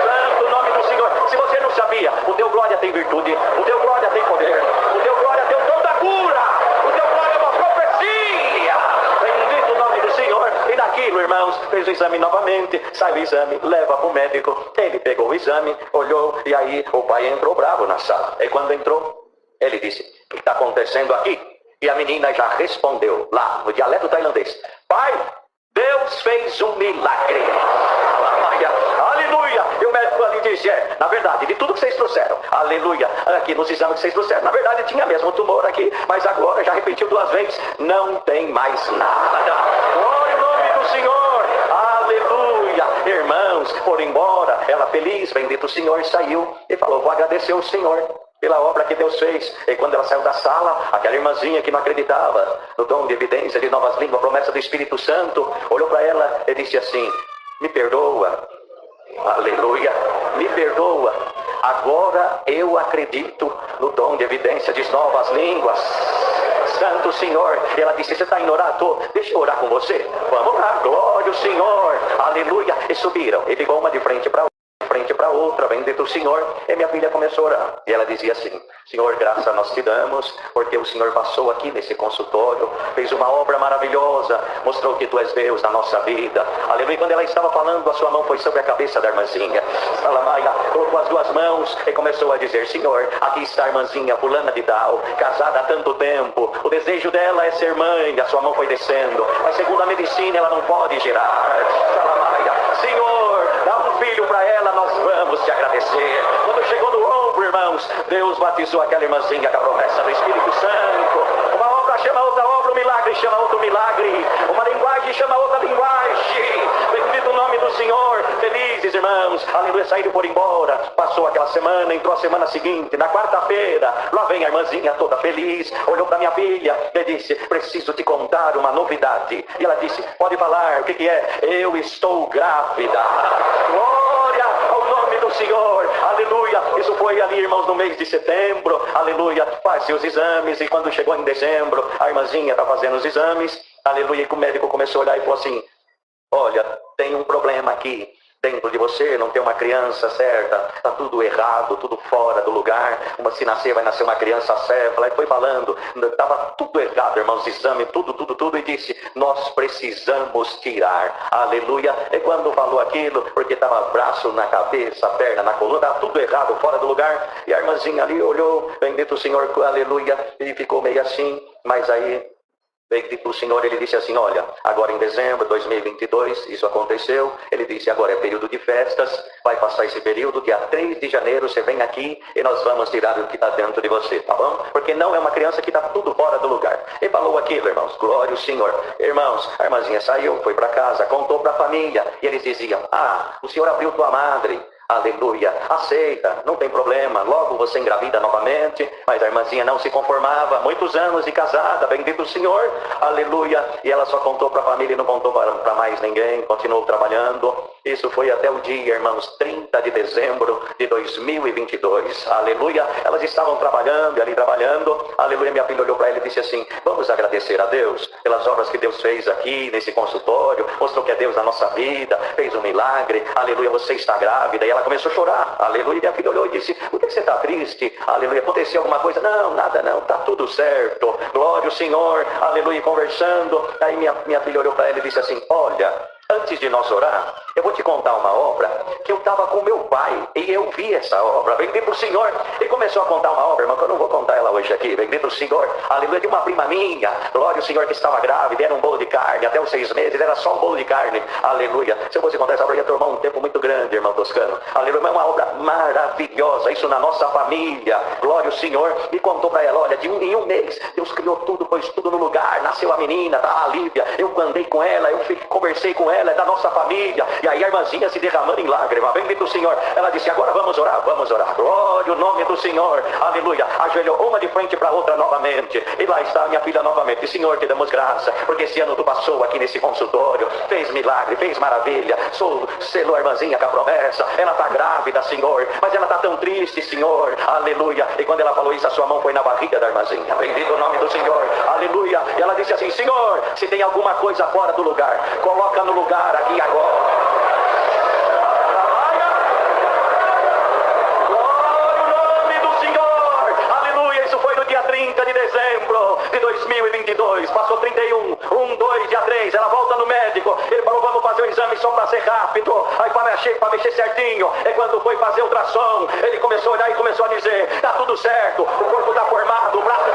Santo nome do Senhor. Se você não sabia, o teu glória tem virtude, o teu glória tem poder, o teu glória tem o dom da cura, o teu glória é uma profecia. Bendito o nome do Senhor. E naquilo, irmãos, fez o exame novamente, saiu o exame, leva para o médico. Ele pegou o exame, olhou, e aí o pai entrou bravo na sala. E quando entrou, ele disse, o que está acontecendo aqui? E a menina já respondeu lá no dialeto tailandês, pai, Deus fez um milagre. Aleluia. E o médico ali disse, na verdade, de tudo que vocês trouxeram, aleluia, aqui nos exames que vocês trouxeram, na verdade tinha mesmo um tumor aqui, mas agora já repetiu 2 vezes, não tem mais nada. Glória ao nome do Senhor. Aleluia. Irmãos, foram embora, ela feliz, bendito o Senhor, saiu e falou, vou agradecer ao Senhor pela obra que Deus fez. E quando ela saiu da sala, aquela irmãzinha que não acreditava no dom de evidência de novas línguas, a promessa do Espírito Santo, olhou para ela e disse assim, me perdoa, aleluia, me perdoa, agora eu acredito no dom de evidência de novas línguas. Santo Senhor. E ela disse, você está indo orar? Tô. Deixa eu orar com você. Vamos lá, glória ao Senhor, aleluia. E subiram, e ficou uma de frente para outra, bendito o Senhor. E minha filha começou a orar, e ela dizia assim, Senhor, graça nós te damos, porque o Senhor passou aqui nesse consultório, fez uma obra maravilhosa, mostrou que tu és Deus na nossa vida, aleluia. Quando ela estava falando, a sua mão foi sobre a cabeça da irmãzinha, Salamaia, colocou as 2 mãos e começou a dizer, Senhor, aqui está a irmãzinha fulana de tal, casada há tanto tempo, o desejo dela é ser mãe, a sua mão foi descendo, mas segundo a medicina ela não pode gerar, Salamaia, Senhor, dá um filho para ela, nós vamos te agradecer. Quando chegou no ombro, irmãos, Deus batizou aquela irmãzinha com a promessa do Espírito Santo. Uma obra chama outra obra, um milagre chama outro milagre. Uma linguagem linguagem chama outra linguagem. Bendito o nome do Senhor. Felizes, irmãos. Aleluia, saíram por embora. Passou aquela semana, entrou a semana seguinte. Na quarta-feira, lá vem a irmãzinha toda feliz. Olhou para minha filha e disse: preciso te contar uma novidade. E ela disse: pode falar, o que é? Eu estou grávida. Glória ao nome do Senhor. Aleluia. Isso foi ali, irmãos, no mês de setembro. Aleluia. Faz os exames. E quando chegou em dezembro, a irmãzinha está fazendo os exames. Aleluia. E o médico começou a olhar e falou assim: olha, tem um problema aqui dentro de você, não tem uma criança certa, está tudo errado, tudo fora do lugar. Se nascer, vai nascer uma criança céfala. E foi falando, estava tudo errado, irmãos, exame, tudo, e disse: nós precisamos tirar. Aleluia. E quando falou aquilo, porque estava braço na cabeça, perna na coluna, estava tudo errado, fora do lugar. E a irmãzinha ali olhou, bendito o Senhor, aleluia, e ficou meio assim, mas aí, bendito o Senhor, ele disse assim: olha, agora em dezembro de 2022, isso aconteceu. Ele disse: agora é período de festas, vai passar esse período, dia 3 de janeiro você vem aqui e nós vamos tirar o que está dentro de você, tá bom? Porque não é uma criança que está tudo fora do lugar. E falou aquilo, irmãos, glória ao Senhor. Irmãos, a irmãzinha saiu, foi para casa, contou para a família, e eles diziam: ah, o Senhor abriu tua madre. Aleluia, aceita, não tem problema, logo você engravida novamente. Mas a irmãzinha não se conformava, muitos anos de casada, bendito o Senhor, aleluia. E ela só contou para a família e não contou para mais ninguém, continuou trabalhando. Isso foi até o dia, irmãos, 30 de dezembro de 2022, aleluia. Elas estavam trabalhando, ali trabalhando, aleluia. Minha filha olhou para ela e disse assim: vamos agradecer a Deus pelas obras que Deus fez aqui nesse consultório, mostrou que é Deus na nossa vida, fez um milagre, aleluia, você está grávida. E ela começou a chorar, aleluia. Minha filha olhou e disse: por que você está triste? Aleluia, aconteceu alguma coisa? Não, nada não, está tudo certo, glória ao Senhor, aleluia. Conversando, aí minha filha olhou para ela e disse assim: olha, antes de nós orar, eu vou te contar uma obra que eu estava com meu pai e eu vi essa obra, bendito o Senhor. E começou a contar uma obra, irmão, que eu não vou contar ela hoje aqui, bendito o Senhor, aleluia, de uma prima minha, glória ao Senhor, que estava grávida, era um bolo de carne, até os 6 meses, era só um bolo de carne, aleluia. Se eu fosse contar essa obra, ia tomar um tempo muito grande, irmão Toscano, aleluia, mas é uma obra maravilhosa, isso na nossa família, glória ao Senhor. E contou para ela: olha, em um mês, Deus criou tudo, pôs tudo no lugar, nasceu a menina, tá, a Lívia, eu andei com ela, conversei com ela, é da nossa família. E aí a irmãzinha se derramando em lágrimas, bendito o Senhor, ela disse: agora vamos orar, glória ao nome do Senhor, aleluia. Ajoelhou uma de frente para a outra novamente, e lá está minha filha novamente. Senhor, te damos graça, porque esse ano tu passou aqui nesse consultório, fez milagre, fez maravilha, selou a irmãzinha com a promessa, ela está grávida, Senhor, mas ela está tão triste, Senhor, aleluia. E quando ela falou isso, a sua mão foi na barriga da irmãzinha, bendito o nome do Senhor, aleluia. E ela disse assim: Senhor, se tem alguma coisa fora do lugar, coloca no lugar aqui agora. Dia 30 de dezembro de 2022, passou 31, 2, dia 3, ela volta no médico, ele falou: vamos fazer o exame só para ser rápido, aí para mexer certinho. E quando foi fazer ultrassom, ele começou a olhar e começou a dizer: tá tudo certo, o corpo está formado, o braço